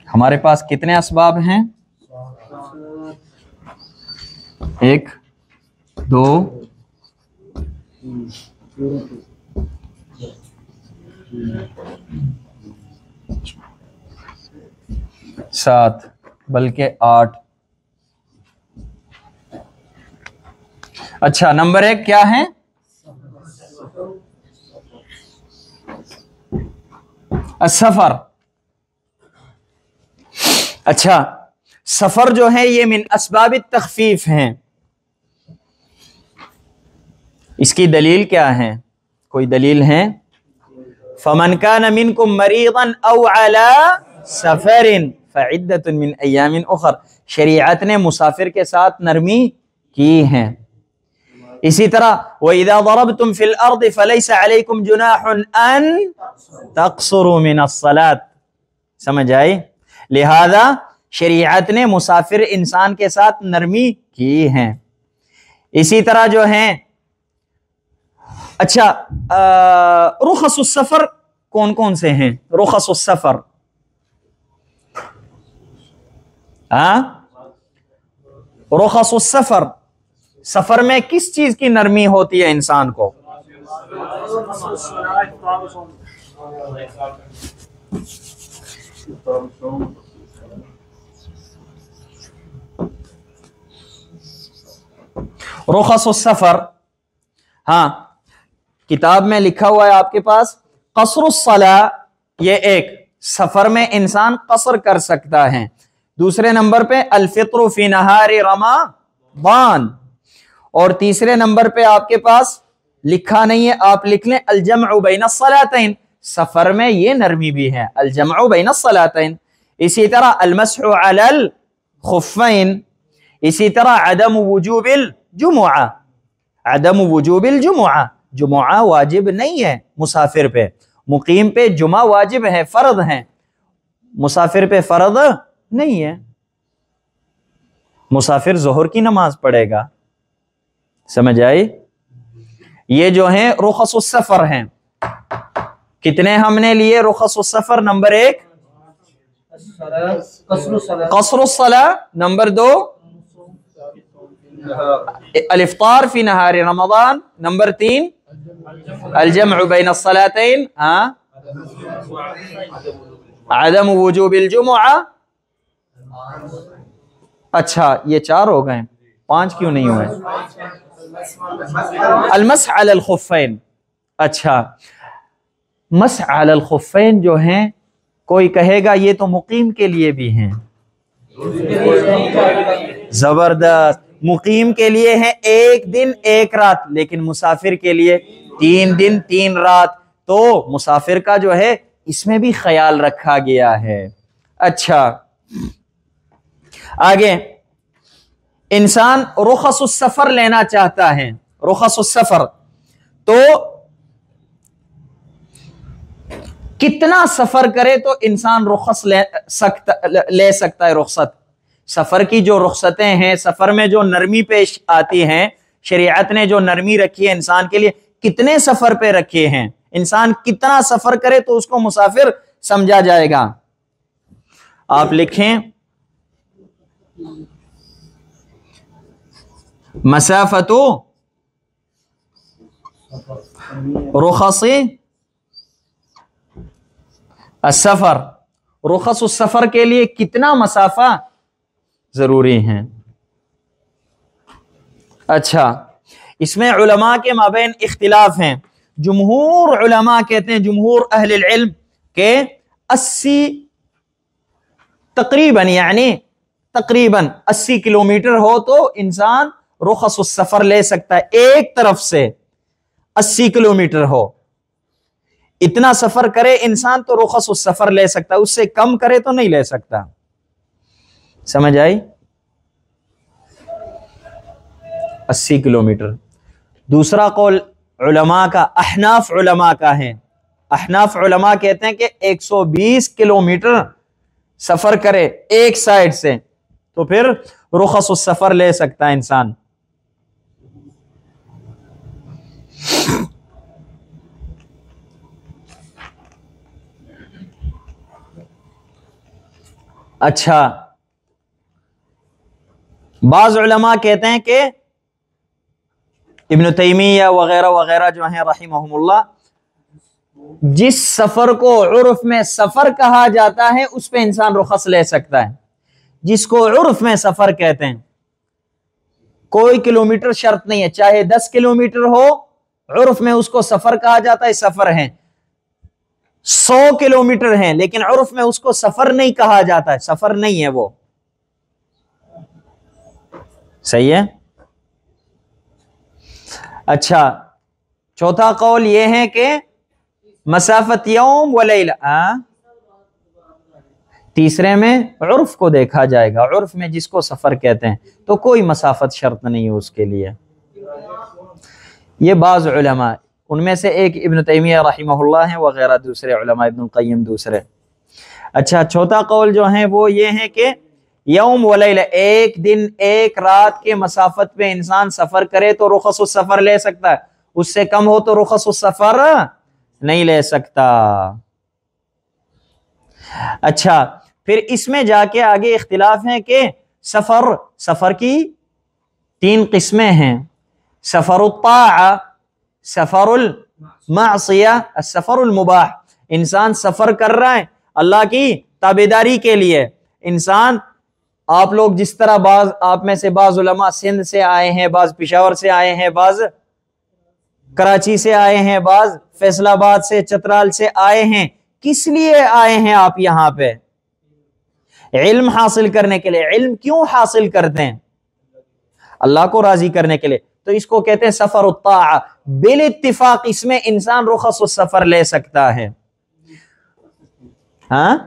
ہمارے پاس کتنے اسباب ہیں؟ 1 2 7 بلکہ 8۔ اچھا نمبر 1 کیا ہے؟ السفر. اچھا سفر جو ہے یہ من اسباب التخفیف ہیں. اس کی دلیل کیا ہے؟ کوئی دلیل ہے؟ فمن كان منكم مريضا او على سفر فعدة من ایام اخر. شریعت نے مسافر کے ساتھ نرمی کی ہے. اسی طرح وَإِذَا ضَرَبْتُمْ فِي الْأَرْضِ فَلَيْسَ عَلَيْكُمْ جُنَاحٌ أَن تَقْصُرُوا مِنَ الصَّلَاةِ. سمجھ آئی؟ لہذا شریعت نے مسافر انسان کے ساتھ نرمی کی ہے. اسی طرح جو ہیں اچھا رخص السفر کون کون سے ہیں؟ رخص السفر رخص السفر، سفر میں کس چیز کی نرمی ہوتی ہے انسان کو؟ رخص السفر، ہاں کتاب میں لکھا ہوا ہے آپ کے پاس قصر الصلاة، یہ ایک سفر میں انسان قصر کر سکتا ہے. دوسرے نمبر پہ الفطر فی نہار رمضان، اور تیسرے نمبر پہ آپ کے پاس لکھا نہیں ہے، آپ لکھ لیں الجمع بین الصلاتین، سفر میں یہ نرمی بھی ہے الجمع بین الصلاتین. اسی طرح المسح علی الخفین، اسی طرح عدم وجوب الجمعہ، عدم وجوب الجمعہ، جمعہ واجب نہیں ہے مسافر پہ، مقیم پہ جمعہ واجب ہے، فرض ہے، مسافر پہ فرض نہیں ہے. مسافر ظہر کی نماز پڑھے گا. سمجھ آئی؟ یہ جو ہیں رخص السفر ہیں. کتنے ہم نے لیے رخص السفر؟ نمبر 1 قصر الصلاة، نمبر 2 الافطار فی نہار رمضان، نمبر 3 الجمع بین الصلاتین، عدم وجوب الجمعہ. اچھا یہ 4 ہو گئے، 5 کیوں نہیں ہوئے؟ المسح علی الخفین. اچھا مسح علی الخفین جو ہیں کوئی کہے گا یہ تو مقیم کے لیے بھی ہیں. زبردست، مقیم کے لیے ہے 1 دن 1 رات، لیکن مسافر کے لیے 3 دن 3 رات. تو مسافر کا جو ہے اس میں بھی خیال رکھا گیا ہے. اچھا آگے انسان رخص السفر لینا چاہتا ہے، رخص السفر تو کتنا سفر کرے تو انسان رخص لے سکتا ہے؟ رخصت، سفر کی جو رخصتیں ہیں، سفر میں جو نرمی پیش آتی ہیں، شریعت نے جو نرمی رکھی ہے انسان کے لیے، کتنے سفر پہ رکھے ہیں؟ انسان کتنا سفر کرے تو اس کو مسافر سمجھا جائے گا؟ آپ لکھیں مسافت رخص السفر، رخص السفر کے لیے کتنا مسافہ ضروری ہیں؟ اچھا اس میں علماء کے مابین اختلاف ہیں. جمہور علماء کہتے ہیں، جمہور اہل العلم کہ 80 تقریباً 80 کلومیٹر ہو تو انسان رخص السفر لے سکتا ہے. ایک طرف سے 80 کلومیٹر ہو، اتنا سفر کرے انسان تو رخص السفر لے سکتا ہے، اس سے کم کرے تو نہیں لے سکتا. سمجھ آئی؟ 80 کلومیٹر. دوسرا قول علماء کا، احناف علماء کا ہے. احناف علماء کہتے ہیں کہ 120 کلومیٹر سفر کرے ایک سائڈ سے تو پھر رخص السفر لے سکتا ہے انسان. اچھا بعض علماء کہتے ہیں کہ ابن تیمیہ وغیرہ وغیرہ جو ہیں رحمہم اللہ، جس سفر کو عرف میں سفر کہا جاتا ہے اس پہ انسان رخص لے سکتا ہے. جس کو عرف میں سفر کہتے ہیں، کوئی کلومیٹر شرط نہیں ہے، چاہے 10 کلومیٹر ہو، عرف میں اس کو سفر کہا جاتا ہے، سفر ہے. 100 کلومیٹر ہیں لیکن عرف میں اس کو سفر نہیں کہا جاتا ہے، سفر نہیں ہے وہ. صحیح ہے. اچھا چوتھا قول یہ ہے کہ مسافت یوم و لیلہ. تیسرے میں عرف کو دیکھا جائے گا، عرف میں جس کو سفر کہتے ہیں تو کوئی مسافت شرط نہیں ہے اس کے لیے. یہ بعض علماء، ان میں سے ایک ابن تیمیہ رحمہ اللہ ہیں، وغیرہ دوسرے علماء، ابن القیم دوسرے. اچھا چوتھا قول جو ہیں وہ یہ ہے کہ یوم و لیلہ، ایک دن ایک رات کے مسافت پہ انسان سفر کرے تو رخص السفر لے سکتا ہے، اس سے کم ہو تو رخص السفر نہیں لے سکتا. اچھا پھر اس میں جا کے آگے اختلاف ہے کہ سفر کی 3 قسمیں ہیں: سفر الطاعہ، سفر المعصیہ، السفر المباح. انسان سفر کر رہا ہے اللہ کی تابعداری کے لیے. انسان، آپ لوگ جس طرح آپ میں سے بعض علماء سندھ سے آئے ہیں، بعض پشاور سے آئے ہیں، بعض کراچی سے آئے ہیں، بعض فیصل آباد سے، چترال سے آئے ہیں. کس لیے آئے ہیں آپ یہاں پہ؟ علم حاصل کرنے کے لیے. علم کیوں حاصل کرتے ہیں؟ اللہ کو راضی کرنے کے لیے. تو اس کو کہتے ہیں سفر الطاعہ. بالاتفاق اس میں انسان رخص السفر لے سکتا ہے. ہاں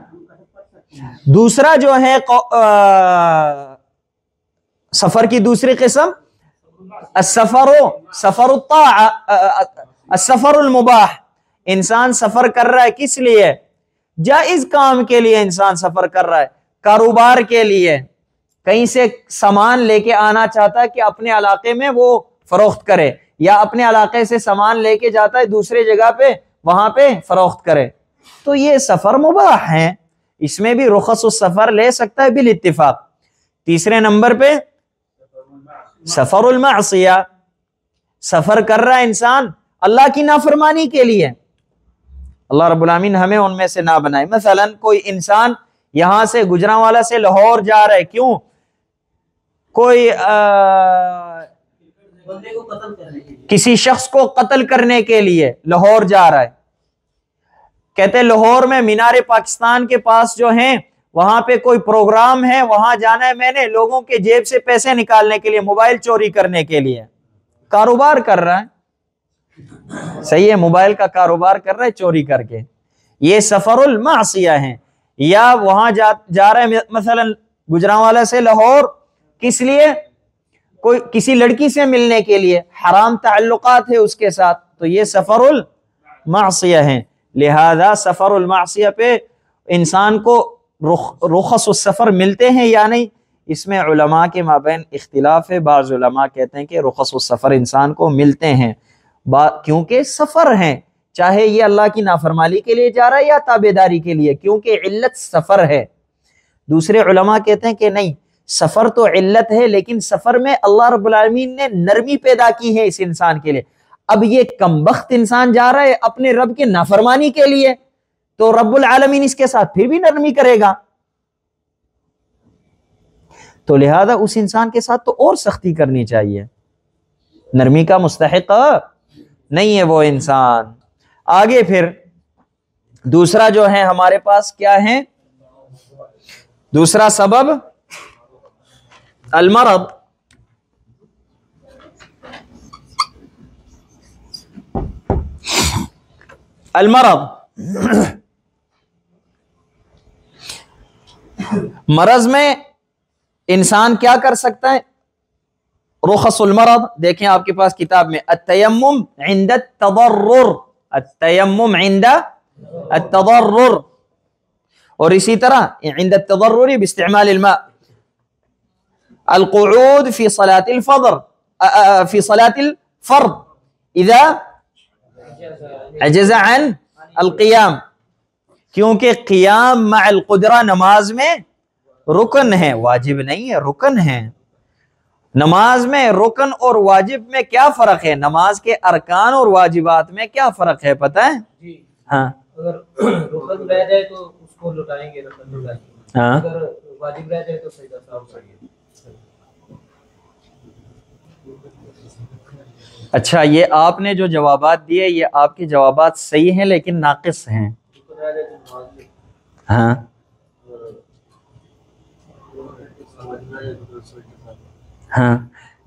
دوسرا جو ہے سفر کی دوسری قسم سفر الطاعہ، السفر المباح. انسان سفر کر رہا ہے کس لیے؟ جائز کام کے لیے انسان سفر کر رہا ہے، کاروبار کے لیے، کہیں سے سامان لے کے آنا چاہتا ہے کہ اپنے علاقے میں وہ فروخت کرے، یا اپنے علاقے سے سامان لے کے جاتا ہے دوسرے جگہ پہ، وہاں پہ فروخت کرے. تو یہ سفر مباح ہے، اس میں بھی رخص السفر لے سکتا ہے بالاتفاق. تیسرے نمبر پہ سفر المعصیہ، سفر کر رہا ہے انسان اللہ کی نافرمانی کے لیے. اللہ رب العالمین ہمیں ان میں سے نہ بنائے. مثلا کوئی انسان یہاں سے گجرانوالہ سے لاہور جا رہا ہے، کیوں؟ کوئی کسی شخص کو قتل کرنے کے لیے لاہور جا رہا ہے. کہتے ہیں لاہور میں مینار پاکستان کے پاس جو ہیں وہاں پہ کوئی پروگرام ہے، وہاں جانا ہے میں نے، لوگوں کے جیب سے پیسے نکالنے کے لیے، موبائل چوری کرنے کے لیے. کاروبار کر رہا ہے، صحیح ہے، موبائل کا کاروبار کر رہا ہے چوری کر کے. یہ سفر المعصیہ ہیں. یا وہاں جا رہا ہے مثلا گجرانوالہ سے لاہور، کس لیے؟ کوئی کسی لڑکی سے ملنے کے لیے، حرام تعلقات ہے اس کے ساتھ، تو یہ سفر المعصیہ ہیں. لہذا سفر المعصیہ پہ انسان کو رخص السفر ملتے ہیں یا نہیں، اس میں علماء کے مابین اختلاف ہے. بعض علماء کہتے ہیں کہ رخص السفر انسان کو ملتے ہیں، کیونکہ سفر ہیں، چاہے یہ اللہ کی نافرمانی کے لیے جا رہا ہے یا تابعداری کے لیے، کیونکہ علت سفر ہے. دوسرے علماء کہتے ہیں کہ نہیں، سفر تو علت ہے، لیکن سفر میں اللہ رب العالمین نے نرمی پیدا کی ہے اس انسان کے لیے. اب یہ کمبخت انسان جا رہا ہے اپنے رب کے نافرمانی کے لیے، تو رب العالمین اس کے ساتھ پھر بھی نرمی کرے گا. تو لہذا اس انسان کے ساتھ تو اور سختی کرنی چاہیے، نرمی کا مستحق نہیں ہے وہ انسان. آگے پھر دوسرا جو ہے ہمارے پاس کیا ہے؟ دوسرا سبب المرض. مرض میں انسان کیا کر سکتا ہے؟ رخص المرض دیکھیں آپ کے پاس کتاب میں، التیمم عند التضرر، التیمم عند التضرر، اور اسی طرح عند التضرر باستعمال الماء، القعود في صلاة الفجر في صلاة الفرض اذا عجز عن القیام، کیونکہ قیام مع القدرہ نماز میں رکن ہے، واجب نہیں ہے، رکن ہے. نماز میں رکن اور واجب میں کیا فرق ہے؟ نماز کے ارکان اور واجبات میں کیا فرق ہے پتہ ہے؟ جی ہاں، اگر رکن رہ جائے تو اس کو لوٹائیں گے، رکن لوٹائیں گے. ہاں، اگر واجب رہ جائے تو سجدہ سہو پڑھیے. اچھا یہ آپ نے جو جوابات دیے یہ آپ کے جوابات صحیح ہیں لیکن ناقص ہیں. ہاں ہاں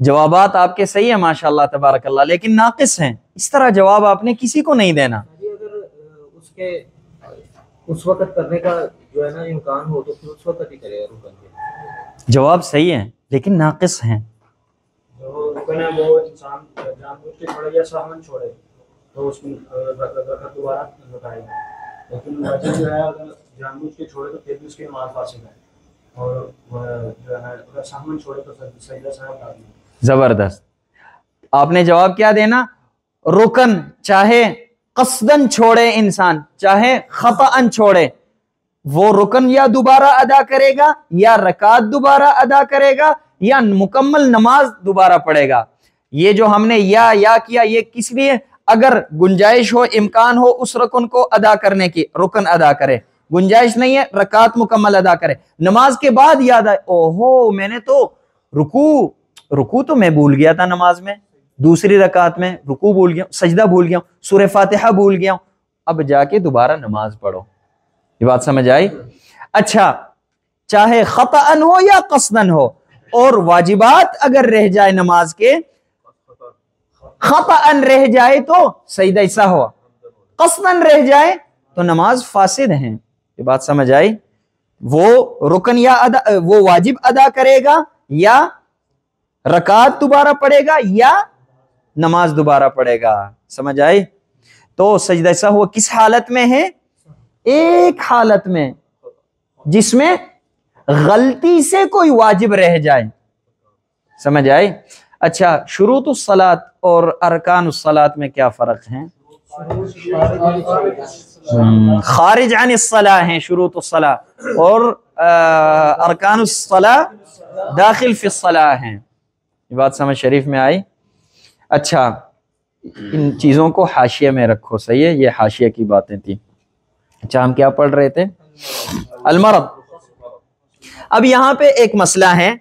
جوابات آپ کے صحیح ہیں ماشاء اللہ تبارک اللہ، لیکن ناقص ہیں. اس طرح جواب آپ نے کسی کو نہیں دینا. اگر اس کے اس وقت کرنے کا جو ہے نا امکان ہو تو پھر اس وقت ہی کرے گا رکن کے. جواب صحیح ہے لیکن ناقص ہیں. جو رکن ہے وہ انسان جان بوجھ کے چھوڑے یا سہمن چھوڑے تو اس کی رکعت دوبارہ لوٹائے گا، لیکن واجب جو ہے اگر جان بوجھ کے چھوڑے تو پھر بھی اس کی نماز فاسد ہے، اور جو ہے اگر سہمن چھوڑے تو سجدہ سہو ڈالنا. زبردست. آپ نے جواب کیا دینا؟ رکن چاہے قصدن چھوڑے انسان چاہے خطأن چھوڑے، وہ رکن یا دوبارہ ادا کرے گا یا رکعت دوبارہ ادا کرے گا یا مکمل نماز دوبارہ پڑھے گا. یہ جو ہم نے یا کیا یہ کس لیے؟ اگر گنجائش ہو امکان ہو اس رکن کو ادا کرنے کی رکن ادا کرے، گنجائش نہیں ہے رکعت مکمل ادا کرے. نماز کے بعد یاد آئے اوہو میں نے تو رکوع تو میں بھول گیا تھا نماز میں، دوسری رکعت میں رکوع بھول گیا ہوں، سجدہ بھول گیا ہوں، سورہ فاتحہ بھول گیا ہوں، اب جا کے دوبارہ نماز پڑھو. یہ بات سمجھ آئی؟ اچھا چاہے خطأن ہو یا قصدن ہو، اور واجبات اگر رہ جائے نماز کے، خطأن رہ جائے تو سجدہ سہو، قصدن رہ جائے تو نماز فاسد ہیں. یہ بات سمجھ آئی؟ وہ رکن یا وہ واجب ادا کرے گا یا رکعت دوبارہ پڑھے گا یا نماز دوبارہ پڑھے گا. سمجھ آئی؟ تو سجدہ سہو کس حالت میں ہے؟ ایک حالت میں جس میں غلطی سے کوئی واجب رہ جائے. سمجھ آئی؟ اچھا شروط الصلاۃ اور ارکان الصلاۃ میں کیا فرق ہیں؟ خارج عن الصلاۃ ہیں شروط الصلاۃ، اور ارکان الصلاۃ داخل فی الصلاۃ ہیں. یہ بات سمجھ شریف میں آئی؟ اچھا ان چیزوں کو حاشیے میں رکھو. صحیح ہے، یہ حاشیے کی باتیں تھیں. اچھا ہم کیا پڑھ رہے تھے؟ المرض. اب یہاں پہ ایک مسئلہ ہے،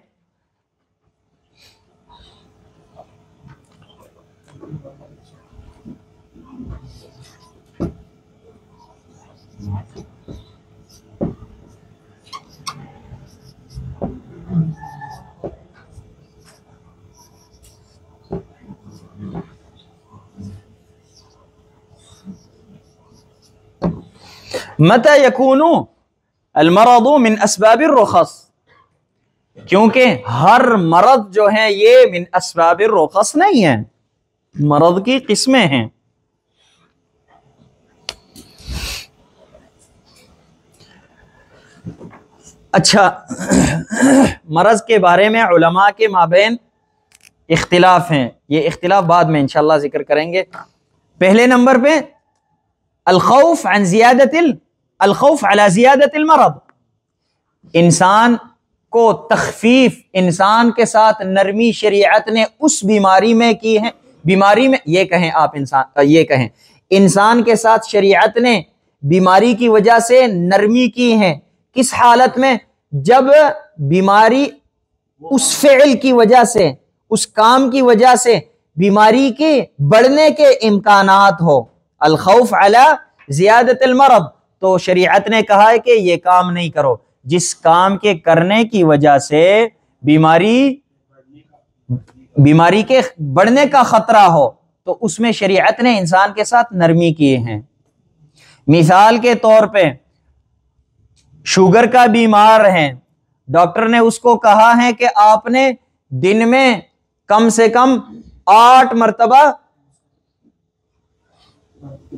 متى يكون المرض من اسباب الرخص، کیونکہ ہر مرض جو ہے یہ من اسباب الرخص نہیں ہے، مرض کی قسمیں ہیں. اچھا مرض کے بارے میں علماء کے مابین اختلاف ہیں، یہ اختلاف بعد میں انشاءاللہ ذکر کریں گے. پہلے نمبر پہ الخوف علی زیادت المرض، انسان کو تخفیف، انسان کے ساتھ نرمی شریعت نے اس بیماری میں کی ہے، بیماری میں یہ کہیں آپ یہ کہیں انسان کے ساتھ شریعت نے بیماری کی وجہ سے نرمی کی ہے. کس حالت میں؟ جب بیماری اس فعل کی وجہ سے، اس کام کی وجہ سے بیماری کے بڑھنے کے امکانات ہو. الخوف علی زیادت المرض، تو شریعت نے کہا ہے کہ یہ کام نہیں کرو. جس کام کے کرنے کی وجہ سے بیماری کے بڑھنے کا خطرہ ہو تو اس میں شریعت نے انسان کے ساتھ نرمی کی ہیں. مثال کے طور پہ شوگر کا بیمار ہے، ڈاکٹر نے اس کو کہا ہے کہ آپ نے دن میں کم سے کم 8 مرتبہ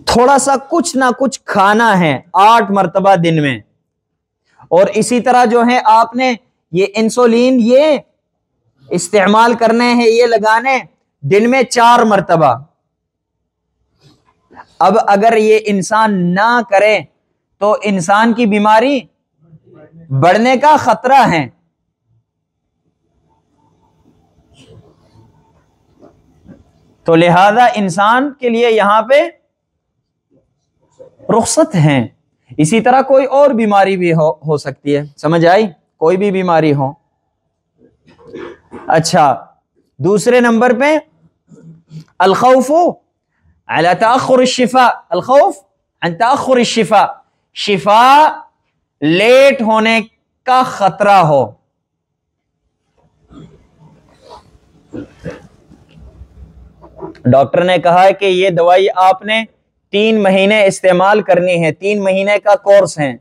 تھوڑا سا کچھ نہ کچھ کھانا ہے، 8 مرتبہ دن میں. اور اسی طرح جو ہے آپ نے یہ انسولین یہ استعمال کرنے ہیں، یہ لگانے دن میں 4 مرتبہ. اب اگر یہ انسان نہ کرے تو انسان کی بیماری بڑھنے کا خطرہ ہے. تو لہذا انسان کے لیے یہاں پہ رخصت ہیں. اسی طرح کوئی اور بیماری بھی ہو سکتی ہے. سمجھ آئی؟ کوئی بھی بیماری ہو. اچھا دوسرے نمبر پہ الخوف علی تأخر الشفاء، الخوف عن تأخر الشفاء، شفا لیٹ ہونے کا خطرہ ہو. ڈاکٹر نے کہا ہے کہ یہ دوائی آپ نے 3 مہینے استعمال کرنی ہے، 3 مہینے کا کورس ہے،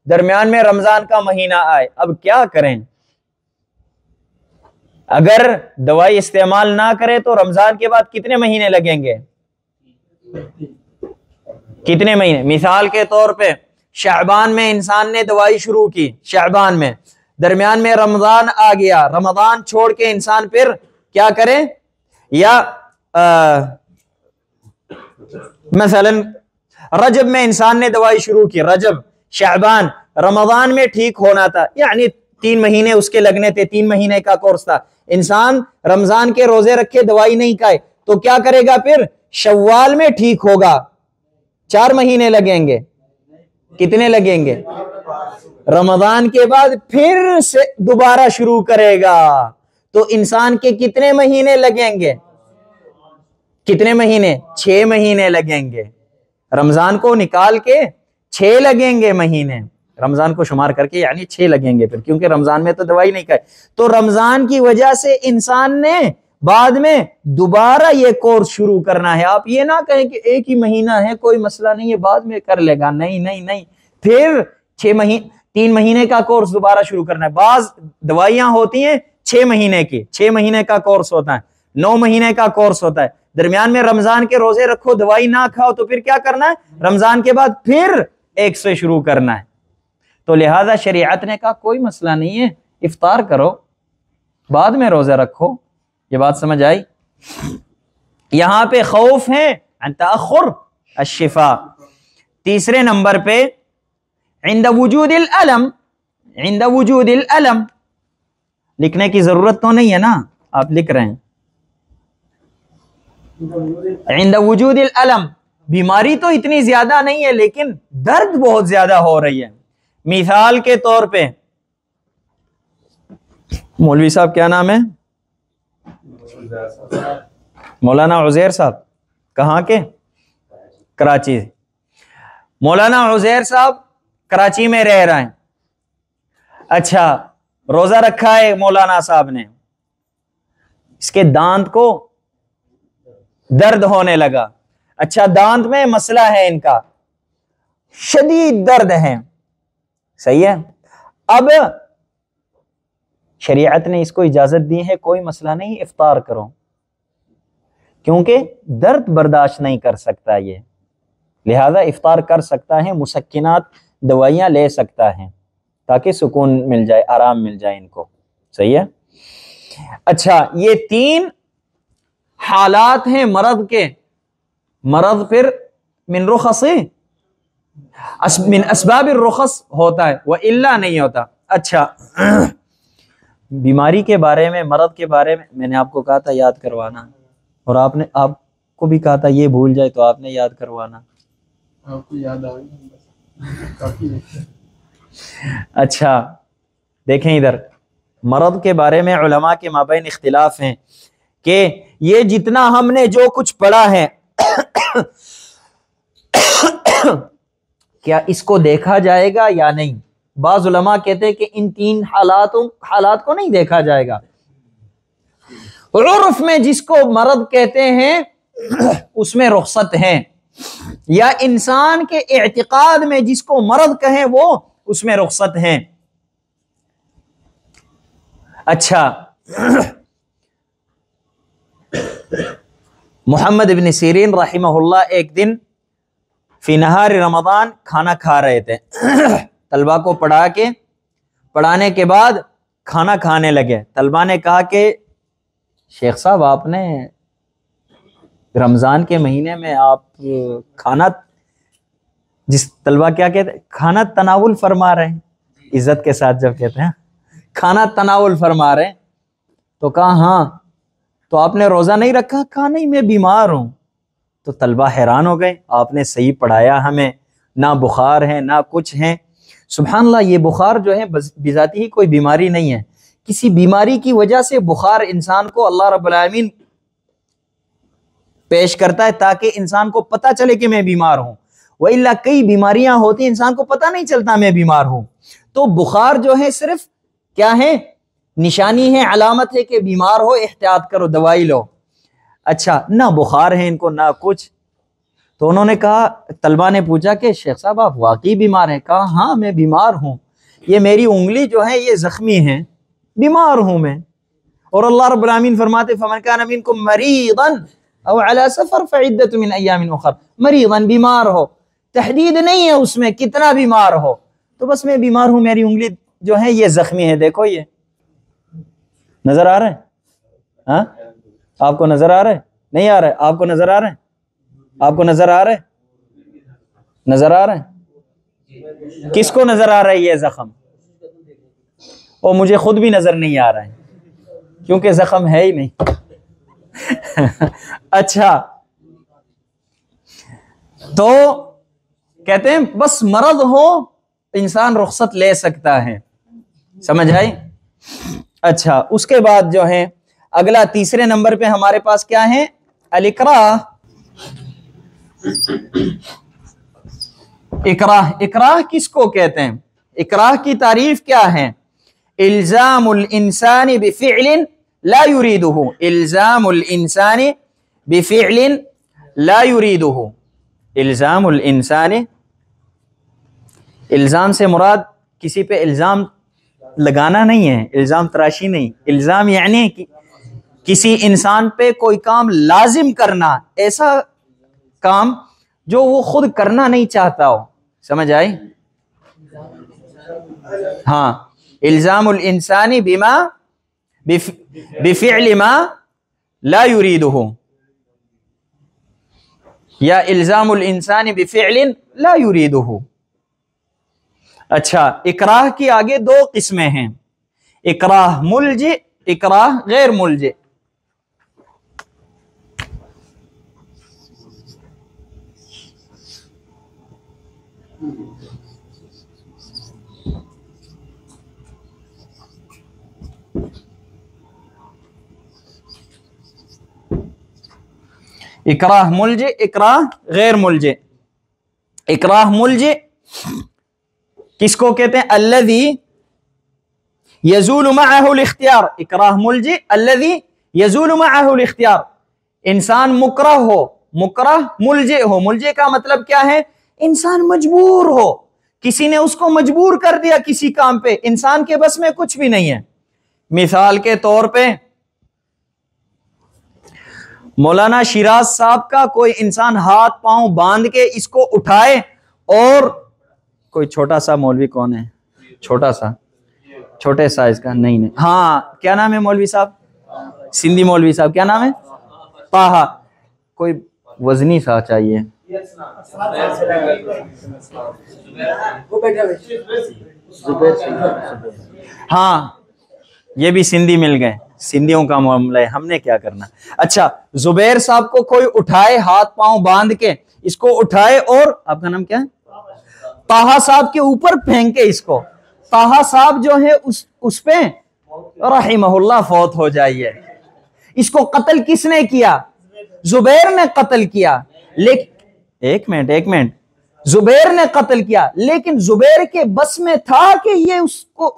درمیان میں رمضان کا مہینہ آئے، اب کیا کریں؟ اگر دوائی استعمال نہ کرے تو رمضان کے بعد کتنے مہینے لگیں گے؟ کتنے مہینے؟ مثال کے طور پہ شعبان میں انسان نے دوائی شروع کی، شعبان میں، درمیان میں رمضان آ گیا، رمضان چھوڑ کے انسان پھر کیا کرے؟ یا مثلا رجب میں انسان نے دوائی شروع کی، رجب، شعبان، رمضان میں ٹھیک ہونا تھا، یعنی 3 مہینے اس کے لگنے تھے، 3 مہینے کا کورس تھا، انسان رمضان کے روزے رکھے دوائی نہیں کھائے تو کیا کرے گا؟ پھر شوال میں ٹھیک ہوگا، 4 مہینے لگیں گے. کتنے لگیں گے؟ رمضان کے بعد پھر سے دوبارہ شروع کرے گا تو انسان کے کتنے مہینے لگیں گے؟ کتنے مہینے؟ 6 مہینے لگیں گے. رمضان کو نکال کے 6 لگیں گے مہینے، رمضان کو شمار کر کے یعنی 6 لگیں گے پھر، کیونکہ رمضان میں تو دوائی نہیں کھائی. تو رمضان کی وجہ سے انسان نے بعد میں دوبارہ یہ کورس شروع کرنا ہے. آپ یہ نہ کہیں کہ ایک ہی مہینہ ہے کوئی مسئلہ نہیں ہے بعد میں کر لے گا، نہیں نہیں نہیں، پھر 3 مہینے کا کورس دوبارہ شروع کرنا ہے. بعض دوائیاں ہوتی ہیں 6 مہینے کی، 6 مہینے کا کورس ہوتا ہے، 9 مہینے کا کورس ہوتا ہے. درمیان میں رمضان کے روزے رکھو، دوائی نہ کھاؤ تو پھر کیا کرنا ہے؟ رمضان کے بعد پھر 1 سے شروع کرنا ہے. تو لہذا شریعت نے کہا کوئی مسئلہ نہیں ہے، افطار کرو بعد میں روزہ رکھو. یہ بات سمجھ آئی؟ یہاں پہ خوف ہے عن تأخر الشفاء. تیسرے نمبر پہ عند وجود الالم، عند وجود الالم، لکھنے کی ضرورت تو نہیں ہے نا، آپ لکھ رہے ہیں. عند وجود الالم، بیماری تو اتنی زیادہ نہیں ہے لیکن درد بہت زیادہ ہو رہی ہے. مثال کے طور پہ مولوی صاحب کیا نام ہے؟ مولانا عزیر صاحب، کہاں کے؟ کراچی. مولانا عزیر صاحب کراچی میں رہ رہے ہیں. اچھا، روزہ رکھا ہے مولانا صاحب نے، اس کے دانت کو درد ہونے لگا. اچھا، دانت میں مسئلہ ہے ان کا، شدید درد ہے، صحیح ہے. اب شریعت نے اس کو اجازت دی ہے کوئی مسئلہ نہیں، افطار کرو، کیونکہ درد برداشت نہیں کر سکتا یہ، لہذا افطار کر سکتا ہے، مسکنات دوائیاں لے سکتا ہے تاکہ سکون مل جائے، آرام مل جائے ان کو. صحیح ہے. اچھا، یہ 3 حالات ہیں مرض کے. مرض پھر من رخص، من اسباب الرخص ہوتا ہے، وإلا نہیں ہوتا. اچھا، بیماری کے بارے میں، مرض کے بارے میں نے آپ کو کہا تھا یاد کروانا، اور آپ کو بھی کہا تھا یہ بھول جائے تو آپ نے یاد کروانا. آپ کو یاد آ گئی. اچھا دیکھیں ادھر، مرض کے بارے میں علماء کے مابین اختلاف ہیں کہ یہ جتنا ہم نے جو کچھ پڑھا ہے کیا اس کو دیکھا جائے گا یا نہیں. بعض علماء کہتے ہیں کہ ان 3 حالات کو نہیں دیکھا جائے گا. عرف میں جس کو مرض کہتے ہیں اس میں رخصت ہے، یا انسان کے اعتقاد میں جس کو مرض کہیں وہ اس میں رخصت ہے. اچھا، محمد ابن سیرین رحمہ اللہ ایک دن فی نہار رمضان کھانا کھا رہے تھے. طلبہ کو پڑھانے کے بعد کھانا کھانے لگے. طلبہ نے کہا کہ شیخ صاحب آپ نے رمضان کے مہینے میں آپ کھانا، جس طلبہ کیا کہتے ہیں، کھانا تناول فرما رہے ہیں، عزت کے ساتھ جب کہتے ہیں کھانا تناول فرما رہے ہیں، تو کہا ہاں، تو آپ نے روزہ نہیں رکھا؟ کہا نہیں، میں بیمار ہوں. تو طلبہ حیران ہو گئے، آپ نے صحیح پڑھایا ہمیں، نہ بخار ہے نہ کچھ ہے. سبحان اللہ، یہ بخار جو ہے بذاتی ہی کوئی بیماری نہیں ہے. کسی بیماری کی وجہ سے بخار انسان کو اللہ رب العالمین پیش کرتا ہے تاکہ انسان کو پتہ چلے کہ میں بیمار ہوں. وَإِلَّا کئی بیماریاں ہوتی ہیں انسان کو پتہ نہیں چلتا میں بیمار ہوں. تو بخار جو ہے صرف کیا ہے؟ نشانی ہے، علامت ہے کہ بیمار ہو، احتیاط کرو، دوائی لو. اچھا، نہ بخار ہے ان کو نہ کچھ. تو انہوں نے کہا، طلبہ نے پوچھا کہ شیخ صاحب آپ واقعی بیمار ہیں؟ کہا ہاں میں بیمار ہوں، یہ میری انگلی جو ہے یہ زخمی ہے، بیمار ہوں میں. اور اللہ رب العالمین فرماتے فَمَنْ كَانَ مِنْكُمْ مَرِيضًا أَوْ عَلَى سَفَرٍ فَعِدَّةٌ مِنْ أَيَّامٍ أُخَرَ. مریضاً بیمار ہو، تحدید نہیں ہے اس میں کتنا بیمار ہو، تو بس میں بیمار ہوں، میری انگلی جو ہے یہ زخمی ہے. دیکھو یہ نظر آ رہا ہے؟ ہاں آپ کو نظر آ رہا ہے؟ نہیں آ رہا ہے؟ آپ کو نظر آ رہا ہے؟ آپ کو نظر آ رہا ہے؟ نظر آ رہا ہے؟ کس کو نظر آ رہا ہے یہ زخم؟ اور مجھے خود بھی نظر نہیں آ رہا ہے کیونکہ زخم ہے ہی نہیں. اچھا، تو کہتے ہیں بس مرض ہو انسان رخصت لے سکتا ہے. سمجھ آئی؟ اچھا، اس کے بعد جو ہے اگلا تیسرے نمبر پہ ہمارے پاس کیا ہے؟ الاکراہ. اکراہ، اکراہ کس کو کہتے ہیں؟ اکراہ کی تعریف کیا ہے؟ الزام الانسان بفعل لا يريده. الزام الانسان بفعل لا يريده. الزام الانسان، الزام سے مراد کسی پہ الزام لگانا نہیں ہے، الزام تراشی نہیں. الزام یعنی کسی انسان پہ کوئی کام لازم کرنا، ایسا کام جو وہ خود کرنا نہیں چاہتا ہو. سمجھ آئی؟ ہاں، الزام الانسان بما بفعل ما لا يريده، یا الزام الانسان بفعل لا يريده. اچھا، اکراہ کی آگے دو قسمیں ہیں، اکراہ ملجئ، اکراہ غیر ملجئ. اکراہ ملجئ، اکراہ غیر ملجئ. اکراہ ملجئ کس کو کہتے ہیں؟ الذی یزول معه الاختیار. اکراہ ملجئ الذی یزول معه الاختیار. انسان مکرہ ہو، مکرہ ملجئ ہو. ملجئ کا مطلب کیا ہے؟ انسان مجبور ہو، کسی نے اس کو مجبور کر دیا کسی کام پہ، انسان کے بس میں کچھ بھی نہیں ہے. مثال کے طور پہ مولانا شیراز صاحب کا کوئی انسان ہاتھ پاؤں باندھ کے اس کو اٹھائے، اور کوئی چھوٹا سا مولوی کون ہے؟ چھوٹا سا، چھوٹے سائز کا، نہیں ہاں، کیا نام ہے مولوی صاحب؟ سندھی مولوی صاحب، کیا نام ہے؟ طاہا. کوئی وزنی سا چاہیے. ہاں، یہ بھی سندھی مل گئے، سندھیوں کا معاملہ ہے، ہم نے کیا کرنا. اچھا، زبیر صاحب کو کوئی اٹھائے ہاتھ پاؤں باندھ کے، اس کو اٹھائے اور آپ کا نام کیا ہے؟ طاہا صاحب کے اوپر پھینکے اس کو. طاہا صاحب جو ہے اس پہ رحمہ اللہ فوت ہو جائیے. اس کو قتل کس نے کیا؟ زبیر نے قتل کیا. لیکن ایک منٹ، زبیر نے قتل کیا، لیکن زبیر کے بس میں تھا کہ یہ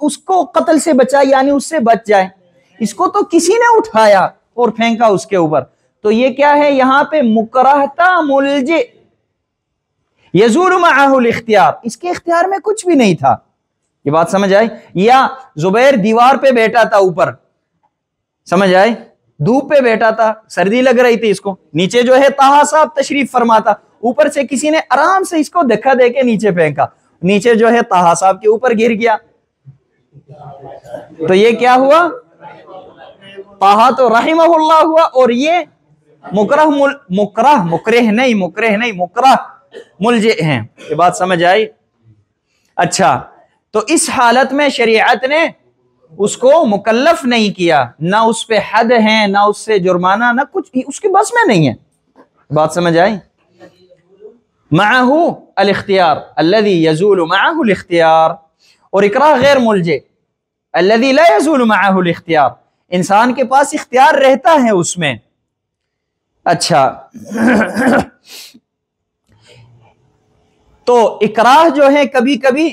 اس کو قتل سے بچائے، یعنی اس سے بچ جائے. اس کو تو کسی نے اٹھایا اور پھینکا اس کے اوپر. تو یہ کیا ہے یہاں پہ؟ مکرہتا ملجئ، یزول معه الاختیار. اس کے اختیار میں کچھ بھی نہیں تھا. یہ بات سمجھ آئی؟ یا زبیر دیوار پہ بیٹھا تھا اوپر، سمجھ آئی؟ دھوپ پہ بیٹھا تھا، سردی لگ رہی تھی اس کو. نیچے جو ہے طاہا صاحب تشریف فرماتا، اوپر سے کسی نے آرام سے اس کو دھکا دے کے نیچے پھینکا، نیچے جو ہے طاہا صاحب کے اوپر گر گیا. تو یہ کیا ہوا؟ طاہا تو رحمہ اللہ ہوا، اور یہ مکرہ نہیں مکرہ ملجئ ہیں. یہ بات سمجھ آئی؟ اچھا، تو اس حالت میں شریعت نے اس کو مکلف نہیں کیا، نہ اس پہ حد ہے، نہ اس سے جرمانہ، نہ کچھ، اس کے بس میں نہیں ہے. بات سمجھ آئی؟ معه الاختیار الذي يزول معه الاختیار. اور اکراہ غیر ملجئ الذي لا يزول معه الاختیار، انسان کے پاس اختیار رہتا ہے اس میں. اچھا، تو اکراہ جو ہے کبھی کبھی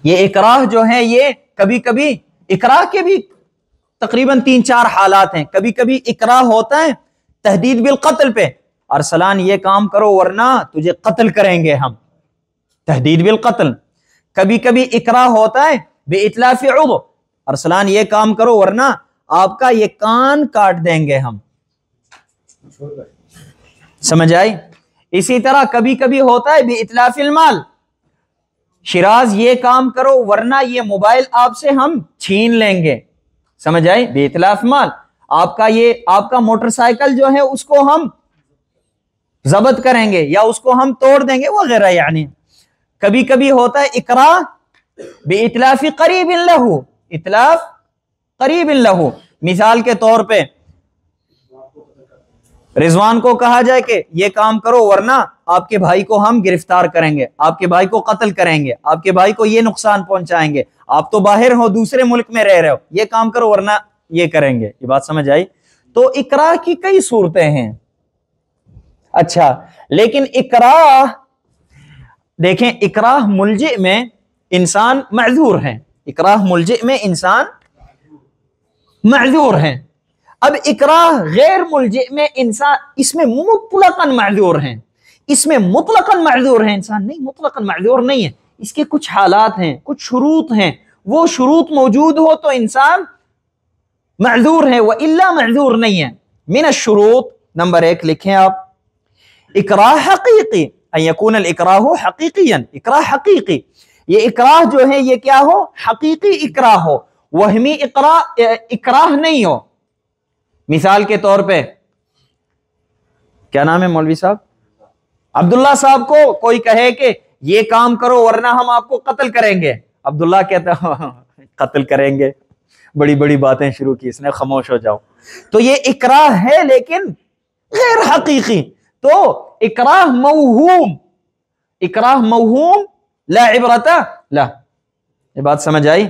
یہ اکراہ جو ہے یہ کبھی کبھی اکراہ کے بھی تقریباً 3-4 حالات ہیں. کبھی کبھی اکراہ ہوتا ہے تہدید بالقتل پہ، ارسلان یہ کام کرو ورنہ تجھے قتل کریں گے ہم، تہدید بالقتل. کبھی کبھی اکراہ ہوتا ہے بے اتلاف عضو، ارسلان یہ کام کرو ورنہ آپ کا یہ کان کاٹ دیں گے ہم. سمجھ آئی؟ اسی طرح کبھی کبھی ہوتا ہے بے اتلاف المال، شیراز یہ کام کرو ورنہ یہ موبائل آپ سے ہم چھین لیں گے. سمجھ آئی؟ بے اتلاف مال، آپ کا موٹر سائیکل جو ہے اس کو ہم ضبط کریں گے یا اس کو ہم توڑ دیں گے وغیرہ. یعنی کبھی کبھی ہوتا ہے اکراہ بے اتلاف قریب لہو، اتلاف قریب لہو. مثال کے طور پہ رضوان کو کہا جائے کہ یہ کام کرو ورنہ آپ کے بھائی کو ہم گرفتار کریں گے، آپ کے بھائی کو قتل کریں گے، آپ کے بھائی کو یہ نقصان پہنچائیں گے، آپ تو باہر ہو دوسرے ملک میں رہ رہے ہو، یہ کام کرو ورنہ یہ کریں گے. یہ بات سمجھ آئی؟ تو اکراہ کی کئی صورتیں ہیں. اچھا لیکن اکراہ دیکھیں، اکراہ ملجئ میں انسان معذور ہے، اکراہ ملجئ میں انسان معذور ہے. اب اکراہ غیر ملجئ میں انسان اس میں مطلقاً معذور ہیں، اس میں مطلقاً معذور ہیں انسان نہیں، مطلقاً معذور نہیں ہے. اس کے کچھ حالات ہیں، کچھ شروط ہیں، وہ شروط موجود ہو تو انسان معذور ہے وإلا معذور نہیں ہے. من الشروط نمبر 1 لکھیں آپ، اکراہ حقیقی، ان یکون الاکراہ حقیقیا، اکراہ حقیقی. یہ اکراہ جو ہے یہ کیا ہو؟ حقیقی اکراہ ہو، وہمی اکراہ نہیں ہو. مثال کے طور پہ کیا نام ہے مولوی صاحب؟ عبداللہ صاحب کو کوئی کہے کہ یہ کام کرو ورنہ ہم آپ کو قتل کریں گے. عبداللہ کہتا قتل کریں گے، بڑی بڑی باتیں شروع کی اس نے، خاموش ہو جاؤ. تو یہ اکراہ ہے لیکن غیر حقیقی. تو اکراہ موہوم، اکراہ موہوم لا عبرت لا. یہ بات سمجھ آئی؟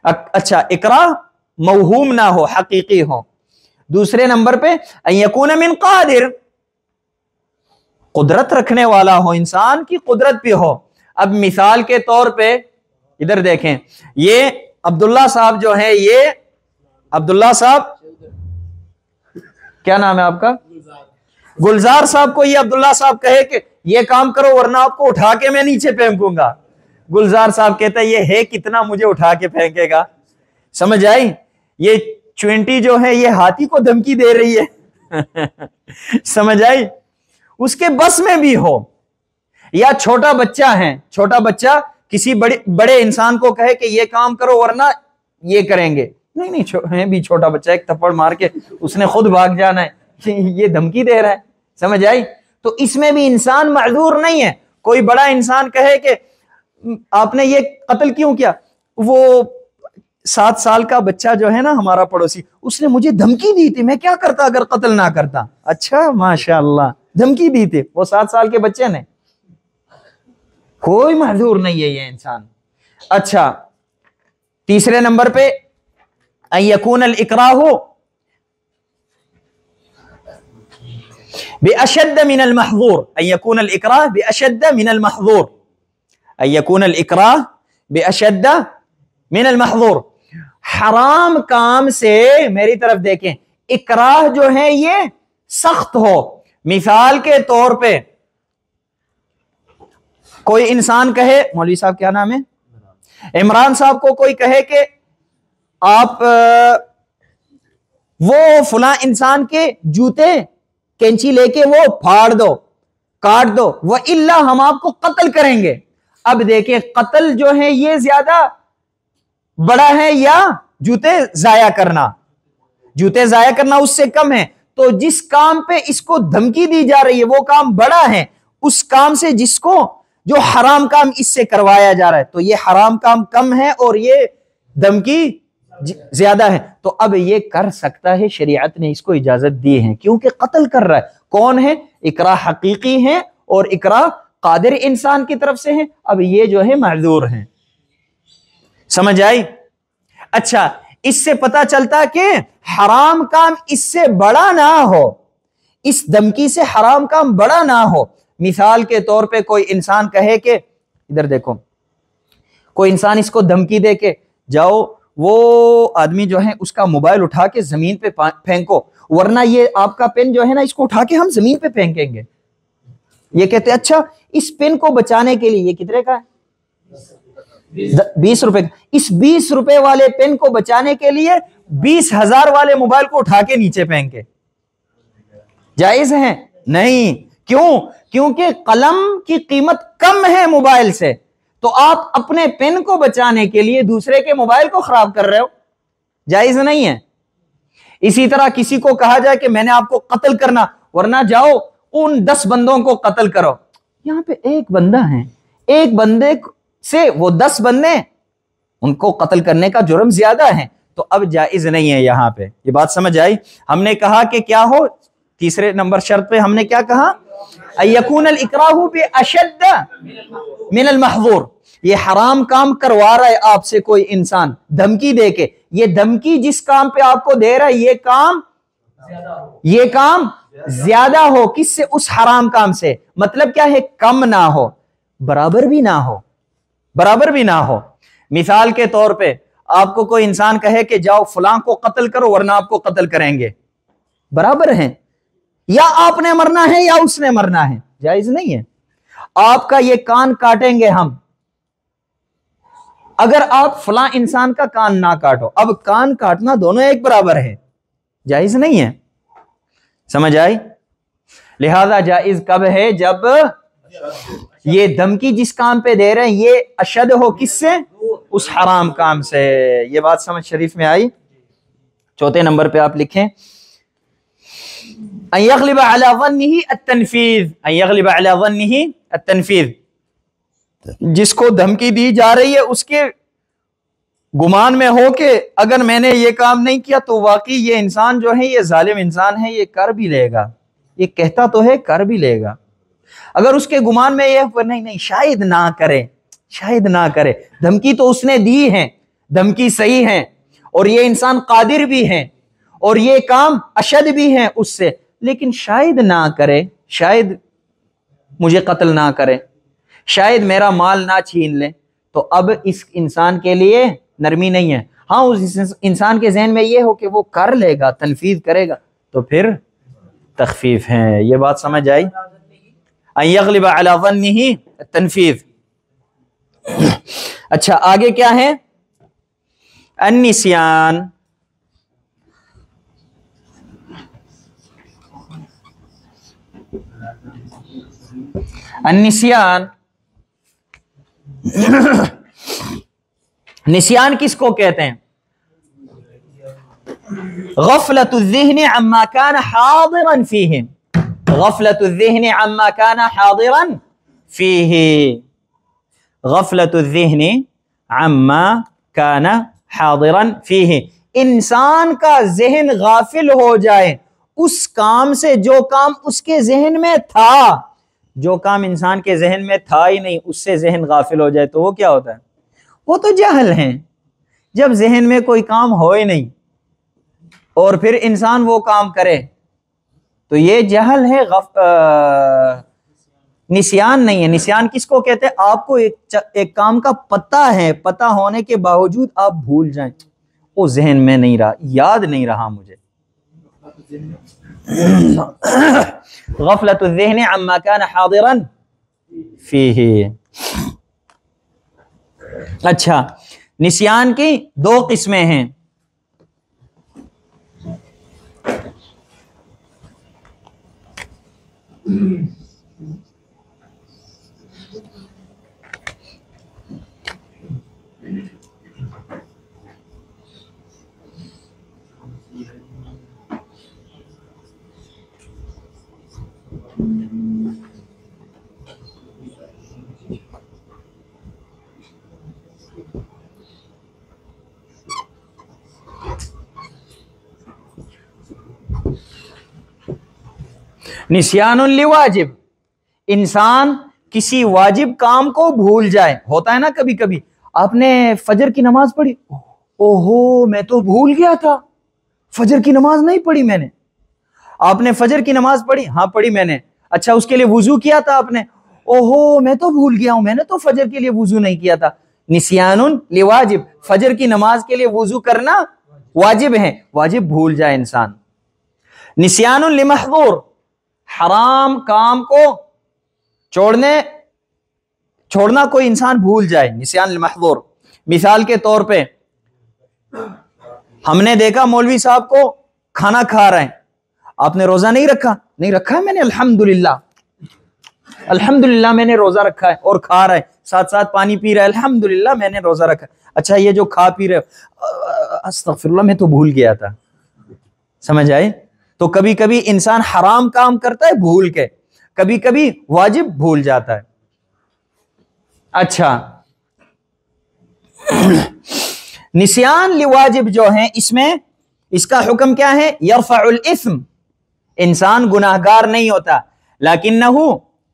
اچھا اکراہ موہوم نہ ہو، حقیقی ہو. دوسرے نمبر پہ ان یکون من قادر، قدرت رکھنے والا ہو، انسان کی قدرت بھی ہو. اب مثال کے طور پہ ادھر دیکھیں، یہ عبداللہ صاحب جو ہے، یہ عبداللہ صاحب کیا نام ہے آپ کا؟ گلزار صاحب کو یہ عبداللہ صاحب کہے کہ یہ کام کرو ورنہ آپ کو اٹھا کے میں نیچے پھینکوں گا. گلزار صاحب کہتا ہے یہ ہے کتنا مجھے اٹھا کے پھینکے گا. سمجھ آئی؟ یہ چونٹی جو ہے یہ ہاتھی کو دھمکی دے رہی ہے. سمجھ آئی؟ اس کے بس میں بھی ہو. یا چھوٹا بچہ ہے، چھوٹا بچہ کسی بڑے انسان کو کہے کہ یہ کام کرو ورنہ یہ کریں گے، نہیں بھی چھوٹا بچہ ایک تھپڑ مار کے اس نے خود بھاگ جانا ہے، یہ دھمکی دے رہا ہے. سمجھ آئی؟ تو اس میں بھی انسان معذور نہیں ہے. کوئی بڑا انسان کہے کہ آپ نے یہ قتل کیوں کیا، وہ 7 سال کا بچہ جو ہے نا ہمارا پڑوسی، اس نے مجھے دھمکی دی تھی، میں کیا کرتا اگر قتل نہ کرتا. اچھا ماشاء اللہ، دھمکی دی تھی وہ 7 سال کے بچے نے. کوئی معذور نہیں ہے یہ انسان. اچھا تیسرے نمبر پہ ان یکون الاکراہ بأشد من المحظور، ان یکون الاکراہ بأشد من المحظور، ان یکون الاکراہ بأشد من المحظور. حرام کام سے میری طرف دیکھیں، اکراہ جو ہے یہ سخت ہو. مثال کے طور پہ کوئی انسان کہے، مولوی صاحب کیا نام ہے؟ عمران صاحب کو کوئی کہے کہ آپ وہ فلاں انسان کے جوتے کینچی لے کے وہ پھاڑ دو، کاٹ دو، وَإِلَّا ہم آپ کو قتل کریں گے. اب دیکھیں قتل جو ہے یہ زیادہ بڑا ہے یا جوتے ضائع کرنا؟ جوتے ضائع کرنا اس سے کم ہے. تو جس کام پہ اس کو دھمکی دی جا رہی ہے وہ کام بڑا ہے اس کام سے جس کو جو حرام کام اس سے کروایا جا رہا ہے. تو یہ حرام کام کم ہے اور یہ دھمکی زیادہ ہے. تو اب یہ کر سکتا ہے، شریعت نے اس کو اجازت دی ہے کیونکہ قتل کر رہا ہے. کون ہے؟ اکراہ حقیقی ہے اور اکراہ قادر انسان کی طرف سے ہے. اب یہ جو ہے معذور ہیں. سمجھ آئی؟ اچھا اس سے پتا چلتا کہ حرام کام اس سے بڑا نہ ہو، اس دھمکی سے حرام کام بڑا نہ ہو. مثال کے طور پہ کوئی انسان کہے کہ ادھر دیکھو، کوئی انسان اس کو دھمکی دے کے جاؤ وہ آدمی جو ہے اس کا موبائل اٹھا کے زمین پہ پھینکو، ورنہ یہ آپ کا پین جو ہے نا اس کو اٹھا کے ہم زمین پہ پھینکیں گے. یہ کہتے ہیں اچھا اس پین کو بچانے کے لیے، یہ کتنے کا ہے؟ 20 روپے کا. اس 20 روپے والے پین کو بچانے کے لیے 20,000 والے موبائل کو اٹھا کے نیچے پھینکے، جائز ہے؟ نہیں. کیوں؟ کیونکہ قلم کی قیمت کم ہے موبائل سے، تو آپ اپنے پین کو بچانے کے لیے دوسرے کے موبائل کو خراب کر رہے ہو، جائز نہیں ہے. اسی طرح کسی کو کہا جائے کہ میں نے آپ کو قتل کرنا، ورنہ جاؤ ان 10 بندوں کو قتل کرو. یہاں پہ ایک بندہ ہے، ایک بندے سے وہ 10 بندے، ان کو قتل کرنے کا جرم زیادہ ہے، تو اب جائز نہیں ہے. یہاں پہ یہ بات سمجھ آئی؟ ہم نے کہا کہ کیا ہو، تیسرے نمبر شرط پہ ہم نے کیا کہا؟ اَيَكُونَ الْإِكْرَاهُ بِأَشَدَّ مِنَ الْمَحْظُورِ. یہ حرام کام کروا رہا ہے آپ سے کوئی انسان دھمکی دے کے، یہ دھمکی جس کام پہ آپ کو دے رہا ہے یہ کام زیادہ ہو، کس سے؟ اس حرام کام سے. مطلب کیا ہے؟ کم نہ ہو، برابر بھی نہ ہو، برابر بھی نہ ہو. مثال کے طور پہ آپ کو کوئی انسان کہے کہ جاؤ فلاں کو قتل کرو ورنہ آپ کو قتل کریں گے، برابر ہیں؟ یا آپ نے مرنا ہے یا اس نے مرنا ہے، جائز نہیں ہے. آپ کا یہ کان کاٹیں گے ہم، اگر آپ فلاں انسان کا کان نہ کاٹو، اب کان کاٹنا دونوں ایک برابر ہے، جائز نہیں ہے. سمجھ آئی؟ لہذا جائز کب ہے؟ جب یہ دھمکی جس کام پہ دے رہے ہیں یہ اشد ہو، کس سے؟ اس حرام کام سے. یہ بات سمجھ شریف میں آئی؟ چوتھے نمبر پہ آپ لکھیں ان یغلب علی ظنہ التنفیذ. ان یغلب علی ظنہ التنفیذ، جس کو دھمکی دی جا رہی ہے اس کے گمان میں ہو کہ اگر میں نے یہ کام نہیں کیا تو واقعی یہ انسان جو ہے یہ ظالم انسان ہے، یہ کر بھی لے گا، یہ کہتا تو ہے کر بھی لے گا. اگر اس کے گمان میں یہ نہیں شاید نہ کرے، شاید نہ کرے، دھمکی تو اس نے دی ہے، دھمکی صحیح ہے، اور یہ انسان قادر بھی ہے اور یہ کام اشد بھی ہے اس سے، لیکن شاید نہ کرے، شاید مجھے قتل نہ کرے، شاید میرا مال نہ چھین لے، تو اب اس انسان کے لیے نرمی نہیں ہے. ہاں اس انسان کے ذہن میں یہ ہو کہ وہ کر لے گا، تنفیذ کرے گا، تو پھر تخفیف ہے. یہ بات سمجھ آئی؟ ان یغلب علی ظنہ التنفیذ. اچھا آگے کیا ہے؟ النسیان. النسیان، نسیان کس کو کہتے ہیں؟ غفلت الذہن عما کان حاضرا فیہ. غفلت الذہن عما کان حاضرا فیہ. غفلت الذہن عما کان حاضرا فیہ، انسان کا ذہن غافل ہو جائے اس کام سے جو کام اس کے ذہن میں تھا. جو کام انسان کے ذہن میں تھا ہی نہیں اس سے ذہن غافل ہو جائے تو وہ کیا ہوتا ہے؟ وہ تو جہل ہیں. جب ذہن میں کوئی کام ہو ہی نہیں اور پھر انسان وہ کام کرے تو یہ جہل ہے، نسیان نہیں ہے. نسیان کس کو کہتے ہیں؟ آپ کو ایک کام کا پتہ ہے، پتہ ہونے کے باوجود آپ بھول جائیں، وہ ذہن میں نہیں رہا، یاد نہیں رہا مجھے. غفلت الذہن عما کان حاضرا فیہ. اچھا نسیان کی 2 قسمیں ہیں. نسیان لواجب، انسان کسی واجب کام کو بھول جائے. ہوتا ہے نا کبھی کبھی آپ نے فجر کی نماز پڑھی، اوہو میں تو بھول گیا تھا، فجر کی نماز نہیں پڑھی میں نے. آپ نے فجر کی نماز پڑھی؟ ہاں پڑھی میں نے. اچھا اس کے لیے وضو کیا تھا آپ نے؟ اوہو میں تو بھول گیا ہوں، میں نے تو فجر کے لیے وضو نہیں کیا تھا. نسیان لواجب، فجر کی نماز کے لیے وضو کرنا واجب ہے، واجب بھول جائے انسان. نسیان لمحظور، حرام کام کو چھوڑنا کوئی انسان بھول جائے، نسیان لمحظور. مثال کے طور پہ ہم نے دیکھا مولوی صاحب کو کھانا کھا رہے ہیں، آپ نے روزہ نہیں رکھا؟ نہیں رکھا میں نے، الحمدللہ میں نے روزہ رکھا ہے، اور کھا رہا ہے ساتھ ساتھ پانی پی رہا ہے، الحمدللہ میں نے روزہ رکھا. اچھا یہ جو کھا پی رہے استغفراللہ میں تو بھول گیا تھا. سمجھ آئے؟ تو کبھی کبھی انسان حرام کام کرتا ہے بھول کے، کبھی کبھی واجب بھول جاتا ہے. اچھا نسیان لواجب جو ہیں اس کا حکم کیا ہے؟ یرفع الاثم، انسان گناہگار نہیں ہوتا، لیکنہ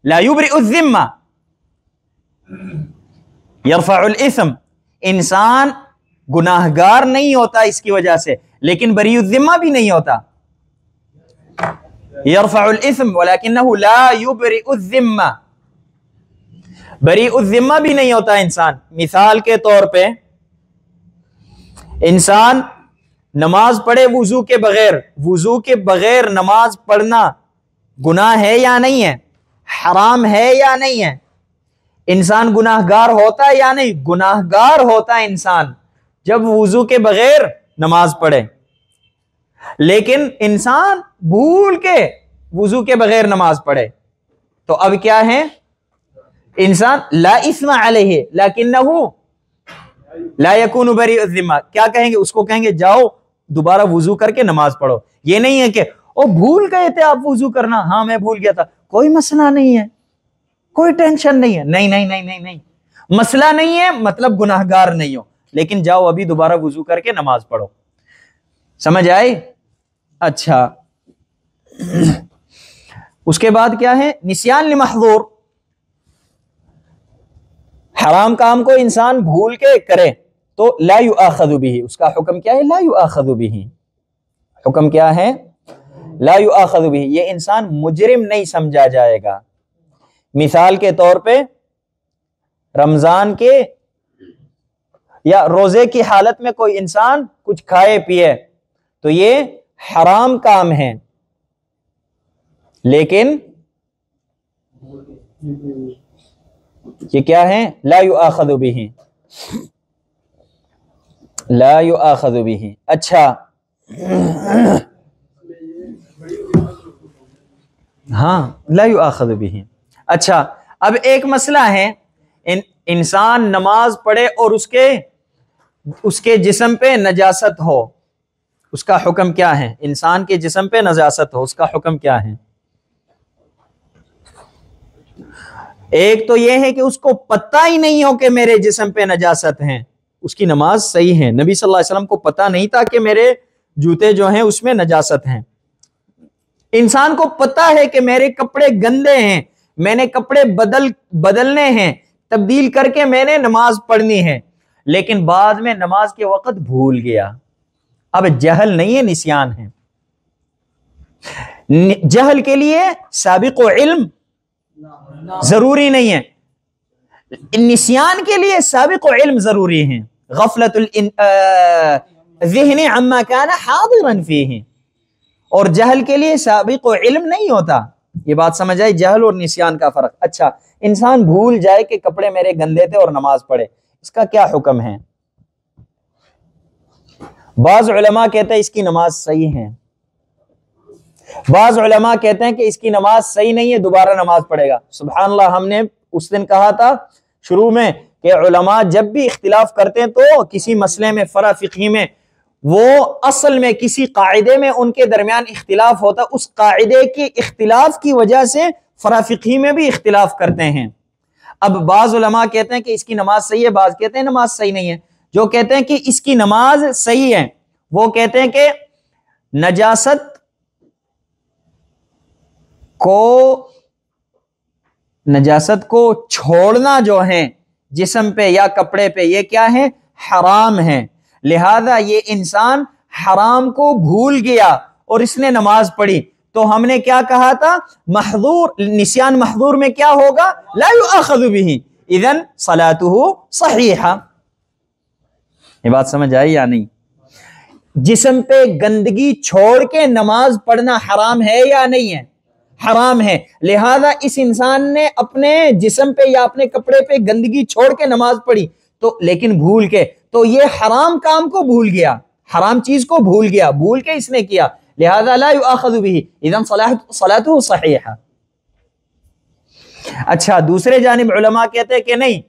لا یبرئ الذمہ. یرفع الاثم، انسان گناہگار نہیں ہوتا اس کی وجہ سے، لیکن بری الذمہ بھی نہیں ہوتا. یرفع الاثم ولکنہ لا یبرئ الذمہ، بری الذمہ بھی نہیں ہوتا انسان. مثال کے طور پہ انسان نماز پڑھے وضو کے بغیر نماز پڑھنا گناہ ہے یا نہیں ہے؟ حرام ہے یا نہیں ہے؟ انسان گناہگار ہوتا ہے یا نہیں؟ گناہگار ہوتا ہے انسان جب وضو کے بغیر نماز پڑھے. لیکن انسان بھول کے وضو کے بغیر نماز پڑھے تو اب کیا ہے؟ انسان لا اثم علیہ لیکنہ لا یکون بریء الذمہ. کیا کہیں گے اس کو؟ کہیں گے جاؤ دوبارہ وضو کر کے نماز پڑھو. یہ نہیں ہے کہ او بھول گئے تھے آپ وضو کرنا، ہاں میں بھول گیا تھا، کوئی مسئلہ نہیں ہے، کوئی ٹینشن نہیں ہے. نہیں، مسئلہ نہیں ہے مطلب گناہگار نہیں ہو، لیکن جاؤ ابھی دوبارہ وضو کر کے نماز پڑھو. سمجھ آئی؟ اچھا اس کے بعد کیا ہے؟ نسیان لمحظور، حرام کام کو انسان بھول کے کرے تو لا یؤاخذ به، اس کا حکم کیا ہے؟ لا یؤاخذ به. حکم کیا ہے؟ لا یؤاخذ به، یہ انسان مجرم نہیں سمجھا جائے گا. مثال کے طور پہ رمضان کے یا روزے کی حالت میں کوئی انسان کچھ کھائے پیے تو یہ حرام کام ہے، لیکن یہ کیا ہے؟ لا یؤاخذ به، لا یؤاخذ به. اچھا ہاں لا یؤاخذ به. اچھا اب ایک مسئلہ ہے، انسان نماز پڑھے اور اس کے جسم پہ نجاست ہو، اس کا حکم کیا ہے؟ انسان کے جسم پہ نجاست ہو، اس کا حکم کیا ہے؟ ایک تو یہ ہے کہ اس کو پتہ ہی نہیں ہو کہ میرے جسم پہ نجاست ہیں، اس کی نماز صحیح ہے. نبی صلی اللہ علیہ وسلم کو پتہ نہیں تھا کہ میرے جوتے جو ہیں اس میں نجاست ہیں. انسان کو پتہ ہے کہ میرے کپڑے گندے ہیں، میں نے کپڑے بدلنے ہیں، تبدیل کر کے میں نے نماز پڑھنی ہے، لیکن بعد میں نماز کے وقت بھول گیا. اب جہل نہیں ہے، نسیان ہے. جہل کے لیے سابق علم ضروری نہیں ہے، نسیان کے لیے سابق علم ضروری ہے. غفلت الذہن عما کان حاضرا فیہ، اور جہل کے لیے سابق علم نہیں ہوتا. یہ بات سمجھ آئی؟ جہل اور نسیان کا فرق. اچھا انسان بھول جائے کہ کپڑے میرے گندے تھے اور نماز پڑھے، اس کا کیا حکم ہے؟ بعض علماء کہتے ہیں اس کی نماز صحیح ہے، بعض علماء کہتے ہیں کہ اس کی نماز صحیح نہیں ہے، دوبارہ نماز پڑھے گا. سبحان اللہ، ہم نے اس دن کہا تھا شروع میں کہ علماء جب بھی اختلاف کرتے ہیں تو کسی مسئلے میں، فرع فقہی میں، وہ اصل میں کسی قاعدے میں ان کے درمیان اختلاف ہوتا، اس قاعدے کے اختلاف کی وجہ سے فرع فقہی میں بھی اختلاف کرتے ہیں. اب بعض علماء کہتے ہیں کہ اس کی نماز صحیح ہے، بعض کہتے ہیں نماز صحیح نہیں ہے. جو کہتے ہیں کہ اس کی نماز صحیح ہے وہ کہتے ہیں کہ نجاست کو چھوڑنا جو ہے جسم پہ یا کپڑے پہ، یہ کیا ہے؟ حرام ہے. لہذا یہ انسان حرام کو بھول گیا اور اس نے نماز پڑھی تو ہم نے کیا کہا تھا؟ محظور، نسیان محظور میں کیا ہوگا؟ لا یؤاخذ به، اذن صلاته صحیحہ۔ یہ بات سمجھ آئی یا نہیں؟ جسم پہ گندگی چھوڑ کے نماز پڑھنا حرام ہے یا نہیں ہے؟ حرام ہے۔ لہذا اس انسان نے اپنے جسم پہ یا اپنے کپڑے پہ گندگی چھوڑ کے نماز پڑھی، تو لیکن بھول کے، تو یہ حرام کام کو بھول گیا، حرام چیز کو بھول گیا، بھول کے اس نے کیا، لہذا لا یؤاخذ به، اذن صلاته صحیحہ۔ اچھا، دوسرے جانب علماء کہتے ہیں کہ نہیں،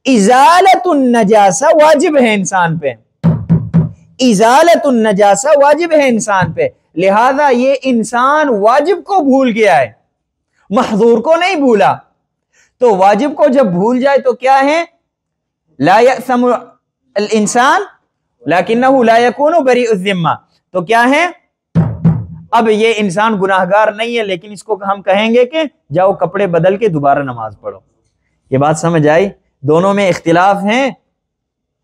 ازالت النجاسہ واجب ہے انسان پہ، ازالت النجاسہ واجب ہے انسان پہ، لہذا یہ انسان واجب کو بھول گیا ہے، محظور کو نہیں بھولا۔ تو واجب کو جب بھول جائے تو کیا ہے؟ لا یأثم الانسان لیکنہ لا یکون بریء الذمہ، تو کیا ہے؟ اب یہ انسان گناہگار نہیں ہے، لیکن اس کو ہم کہیں گے کہ جاؤ کپڑے بدل کے دوبارہ نماز پڑھو۔ یہ بات سمجھ آئی؟ دونوں میں اختلاف ہیں،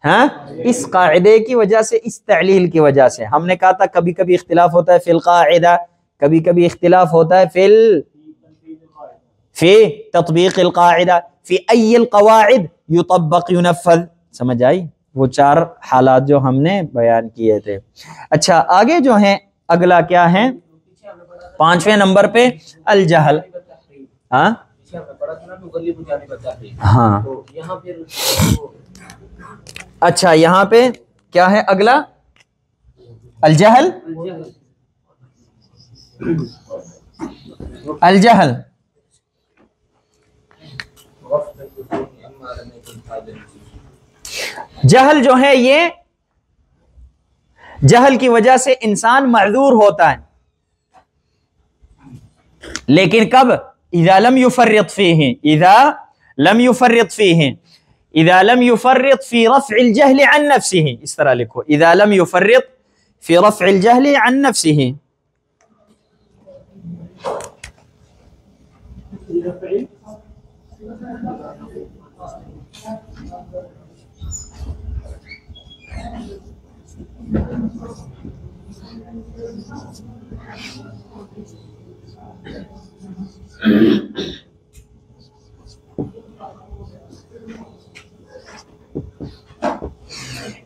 ہاں، اس قاعدے کی وجہ سے، اس تعلیل کی وجہ سے۔ ہم نے کہا تھا کبھی کبھی اختلاف ہوتا ہے فی القاعدہ، کبھی کبھی اختلاف ہوتا ہے فی تطبیق القاعدہ، فی ای القواعد یطبق ینفذ۔ سمجھ آئی؟ وہ 4 حالات جو ہم نے بیان کیے تھے۔ اچھا، آگے جو ہیں اگلا کیا ہے؟ 5ویں نمبر پہ الجہل۔ ہاں ہاں، اچھا یہاں پہ کیا ہے اگلا؟ الجہل، الجہل، جہل جو ہے، یہ جہل کی وجہ سے انسان معذور ہوتا ہے، لیکن کب؟ اذا لم يفرط فيه، اذا لم يفرط فيه، اذا لم يفرط في رفع الجهل عن نفسه، اس طرح لکھو، اذا لم يفرط في رفع الجهل عن نفسه۔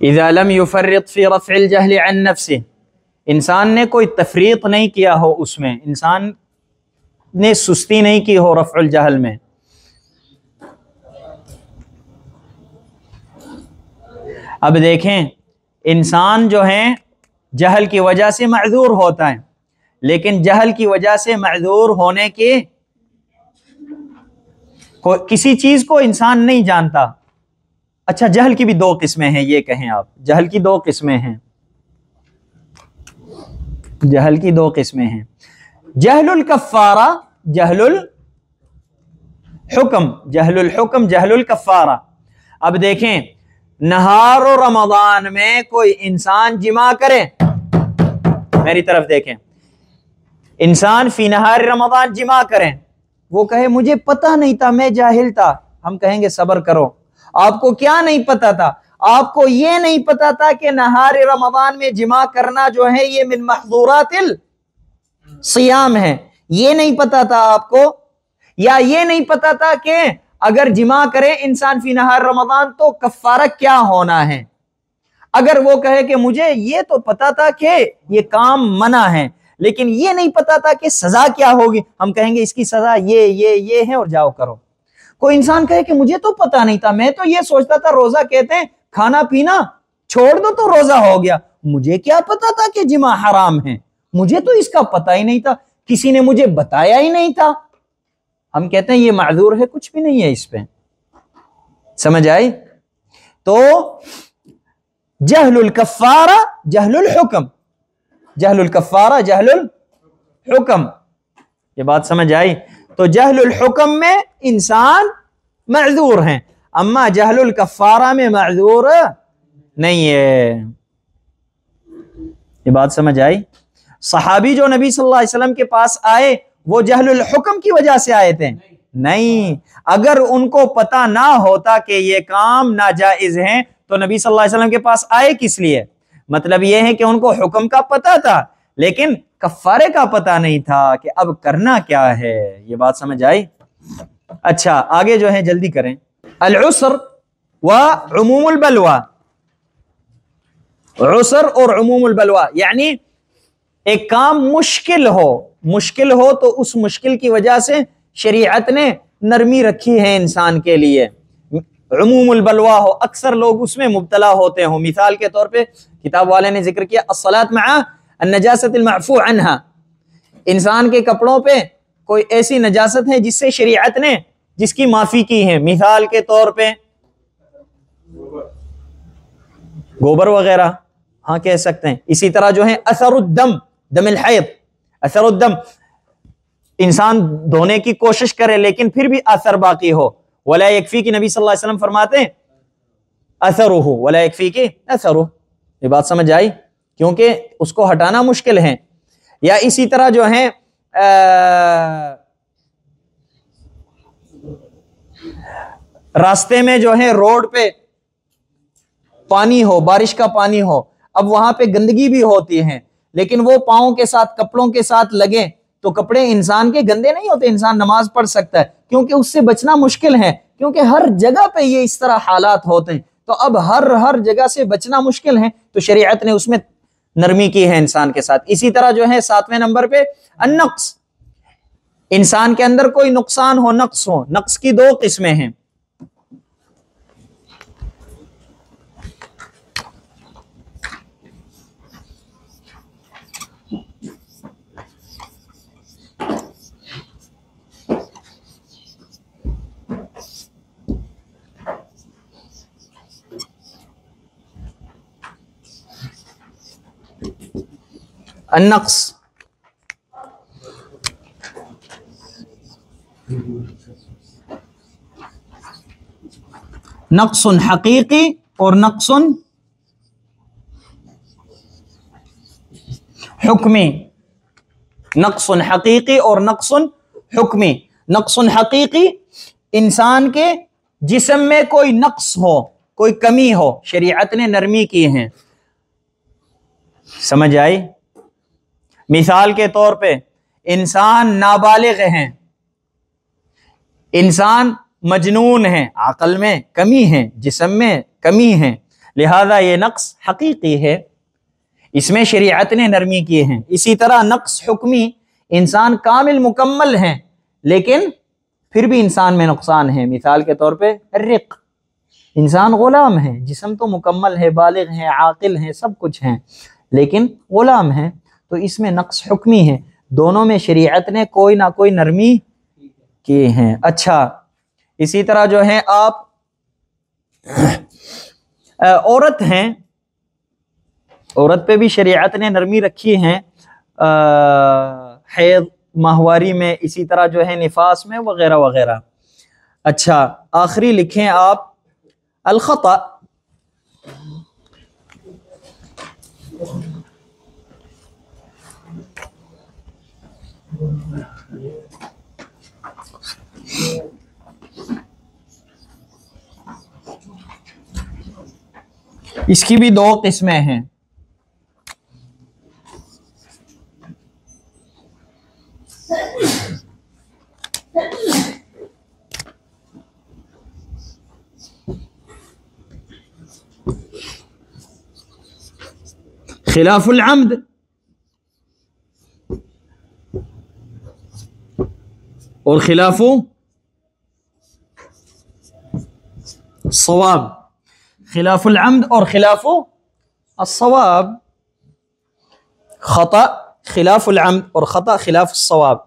اذا لم يفرط في رفع الجهل عن نفسه، انسان نے کوئی تفریط نہیں کیا ہو، اس میں انسان نے سستی نہیں کی ہو رفع الجہل میں۔ اب دیکھیں، انسان جو ہے جہل کی وجہ سے معذور ہوتا ہے، لیکن جہل کی وجہ سے معذور ہونے کے کسی چیز کو انسان نہیں جانتا۔ اچھا، جہل کی بھی 2 قسمیں ہیں، یہ کہیں آپ، جہل کی 2 قسمیں ہیں، جہل کی 2 قسمیں ہیں، جہل الکفارہ، جہل الحکم، جہل الحکم، جہل الکفارہ۔ اب دیکھیں، نہار و رمضان میں کوئی انسان جماع کرے، میری طرف دیکھیں، انسان فی نہار رمضان جماع کریں، وہ کہے مجھے پتہ نہیں تھا، میں جاہل تھا، ہم کہیں گے صبر کرو، آپ کو کیا نہیں پتا تھا؟ آپ کو یہ نہیں پتا تھا کہ نہار رمضان میں جماع کرنا جو ہے یہ من محظورات الصیام ہے، یہ نہیں پتا تھا آپ کو؟ یا یہ نہیں پتا تھا کہ اگر جماع کرے انسان فی نہار رمضان تو کفارہ کیا ہونا ہے؟ اگر وہ کہے کہ مجھے یہ تو پتا تھا کہ یہ کام منع ہے، لیکن یہ نہیں پتا تھا کہ سزا کیا ہوگی، ہم کہیں گے اس کی سزا یہ ہے اور جاؤ کرو۔ کوئی انسان کہے کہ مجھے تو پتا نہیں تھا، میں تو یہ سوچتا تھا روزہ کہتے ہیں کھانا پینا چھوڑ دو تو روزہ ہو گیا، مجھے کیا پتا تھا کہ جماع حرام ہے، مجھے تو اس کا پتہ ہی نہیں تھا، کسی نے مجھے بتایا ہی نہیں تھا۔ ہم کہتے ہیں یہ معذور ہے، کچھ بھی نہیں ہے اس پہ۔ سمجھ آئی؟ تو جہل الکفارہ، جہل الحکم، جہل الکفارہ، جہل الحکم، یہ بات سمجھ آئی؟ تو جہل الحکم میں انسان معذور ہیں، اما جہل الکفارہ میں معذور نہیں ہے۔ یہ بات سمجھ آئی؟ صحابی جو نبی صلی اللہ علیہ وسلم کے پاس آئے وہ جہل الحکم کی وجہ سے آئے تھے؟ نہیں، اگر ان کو پتا نہ ہوتا کہ یہ کام ناجائز ہیں تو نبی صلی اللہ علیہ وسلم کے پاس آئے کس لیے؟ مطلب یہ ہے کہ ان کو حکم کا پتا تھا، لیکن کفارے کا پتہ نہیں تھا کہ اب کرنا کیا ہے. یہ بات سمجھ آئی؟ اچھا آگے جو ہے جلدی کریں. العسر و عموم البلوى. عسر اور عموم البلوى یعنی ایک کام مشکل ہو تو اس مشکل کی وجہ سے شریعت نے نرمی رکھی ہے انسان کے لیے. عموم البلوى ہو، اکثر لوگ اس میں مبتلا ہوتے ہوں. مثال کے طور پہ کتاب والے نے ذکر کیا الصلاۃ مع النجاست المعفو عنها. انسان کے کپڑوں پہ کوئی ایسی نجاست ہے جس سے شریعت نے جس کی معافی کی ہے. مثال کے طور پہ گوبر وغیرہ ہاں کہہ سکتے ہیں. اسی طرح جو ہے اثر الدم، دم الحیض، اثر الدم، انسان دھونے کی کوشش کرے لیکن پھر بھی اثر باقی ہو. ولا یکفی کی نبی صلی اللہ علیہ وسلم فرماتے ہیں اثرہ، ولا یکفی کی اثرہ. یہ بات سمجھ آئی؟ کیونکہ اس کو ہٹانا مشکل ہے. یا اسی طرح جو ہے راستے میں جو ہے روڈ پہ پانی ہو، بارش کا پانی ہو، اب وہاں پہ گندگی بھی ہوتی ہے لیکن وہ پاؤں کے ساتھ کپڑوں کے ساتھ لگے تو کپڑے انسان کے گندے نہیں ہوتے، انسان نماز پڑھ سکتا ہے کیونکہ اس سے بچنا مشکل ہے، کیونکہ ہر جگہ پہ یہ اس طرح حالات ہوتے ہیں. تو اب ہر جگہ سے بچنا مشکل ہے تو شریعت نے اس میں نرمی کی ہے انسان کے ساتھ. اسی طرح جو ہے 7ویں نمبر پہ النقص. انسان کے اندر کوئی نقصان ہو، نقص ہو. نقص کی 2 قسمیں ہیں. النقص نقص حقیقی اور نقص حکمی. نقص حقیقی اور نقص حکمی. نقص حقیقی انسان کے جسم میں کوئی نقص ہو، کوئی کمی ہو، شریعت نے نرمی کی ہے. سمجھ آئی؟ مثال کے طور پہ انسان نابالغ ہیں، انسان مجنون ہیں، عقل میں کمی ہے، جسم میں کمی ہے، لہذا یہ نقص حقیقی ہے، اس میں شریعت نے نرمی کی ہے. اسی طرح نقص حکمی انسان کامل مکمل ہیں لیکن پھر بھی انسان میں نقصان ہے. مثال کے طور پہ الرق، انسان غلام ہے، جسم تو مکمل ہے، بالغ ہے، عاقل ہے، سب کچھ ہیں لیکن غلام ہے، تو اس میں نقص حکمی ہے. دونوں میں شریعت نے کوئی نہ کوئی نرمی کی ہے. اچھا اسی طرح جو ہے آپ عورت ہیں، عورت پہ بھی شریعت نے نرمی رکھی ہے، حیض، ماہواری میں، اسی طرح جو ہے نفاس میں وغیرہ وغیرہ. اچھا آخری لکھیں آپ الخطأ. اس کی بھی 2 قسمیں ہیں. خلاف العمد اور خلاف الصواب. خلاف العمد اور خلاف الصواب. خطأ خلاف العمد اور خطأ خلاف الصواب.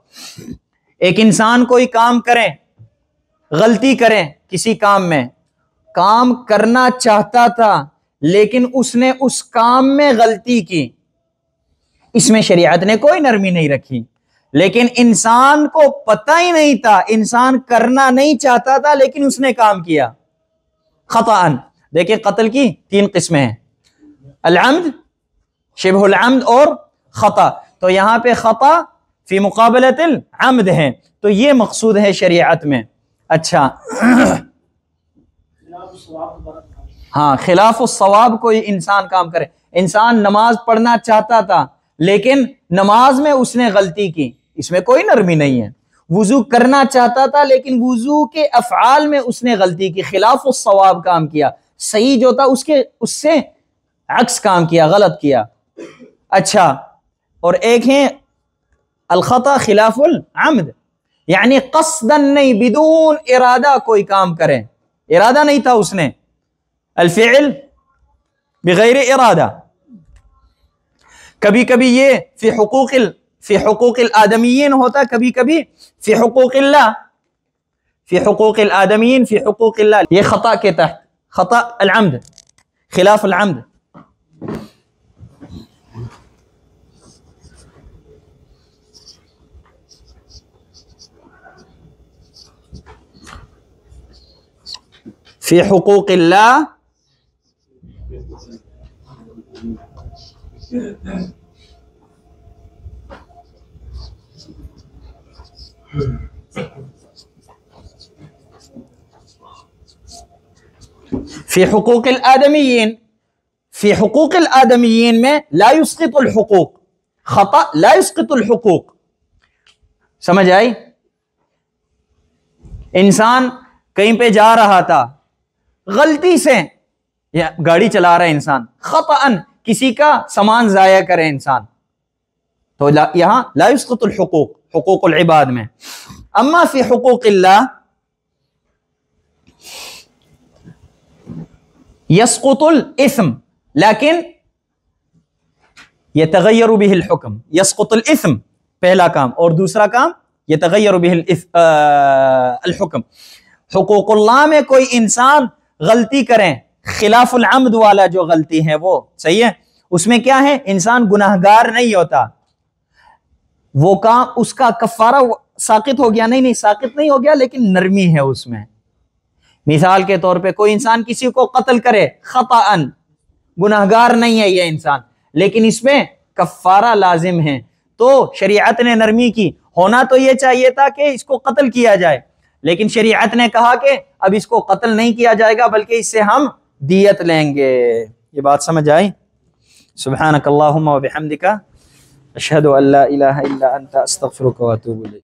ایک انسان کوئی کام کرے، غلطی کرے کسی کام میں، کام کرنا چاہتا تھا لیکن اس نے اس کام میں غلطی کی، اس میں شریعت نے کوئی نرمی نہیں رکھی. لیکن انسان کو پتہ ہی نہیں تھا، انسان کرنا نہیں چاہتا تھا لیکن اس نے کام کیا، خطأً. دیکھیں قتل کی 3 قسمیں ہیں، العمد، شبہ العمد اور خطأ. تو یہاں پہ خطأ فی مقابلۃ العمد ہے، تو یہ مقصود ہے شریعت میں. اچھا ہاں خلاف الصواب کوئی انسان کام کرے، انسان نماز پڑھنا چاہتا تھا لیکن نماز میں اس نے غلطی کی، اس میں کوئی نرمی نہیں ہے. وضو کرنا چاہتا تھا لیکن وضو کے افعال میں اس نے غلطی کی، خلاف الصواب کام کیا، صحیح جو تھا اس سے عکس کام کیا، غلط کیا. اچھا، اور ایک ہے الخطا خلاف العمد، یعنی قصدن نہیں، بدون ارادہ کوئی کام کرے، ارادہ نہیں تھا اس نے، الفعل بغیر ارادہ. کبھی کبھی یہ فی حقوق الآدمیین ہوتا، کبھی کبھی فی حقوق اللہ، فی حقوق الآدمیین فی حقوق اللہ، یہ خطا کے تحت، خطا العمد خلاف العمد. فی حقوق اللہ فی حقوق الآدمیین، فی حقوق الآدمیین میں لا یسقط الحقوق، خطا لا یسقط الحقوق. سمجھ آئی؟ انسان کہیں پہ جا رہا تھا، غلطی سے یا گاڑی چلا رہا ہے انسان، خطأً کسی کا سامان ضائع کرے انسان، تو یہاں لا یسقط الحقوق، حقوق العباد میں. اما فی حقوق اللہ یسقط الاثم لیکن یتغیر به الحکم. یسقط الاثم پہلا کام، اور دوسرا کام یتغیر به الحکم. حقوق اللہ میں کوئی انسان غلطی کریں، خلاف العمد والا جو غلطی ہے وہ صحیح ہے، اس میں کیا ہے، انسان گناہگار نہیں ہوتا، وہ کام اس کا کفارہ ساقط ہو گیا، نہیں ساقط نہیں ہو گیا، لیکن نرمی ہے اس میں. مثال کے طور پہ کوئی انسان کسی کو قتل کرے خطأً، گناہگار نہیں ہے یہ انسان، لیکن اس میں کفارہ لازم ہے، تو شریعت نے نرمی کی. ہونا تو یہ چاہیے تھا کہ اس کو قتل کیا جائے، لیکن شریعت نے کہا کہ اب اس کو قتل نہیں کیا جائے گا بلکہ اس سے ہم دیت لیں گے. یہ بات سمجھ آئی؟ سبحانک اللہم و بحمدک، اشہد ان لا الہ الا انت، استغفرک و اتوب الیک.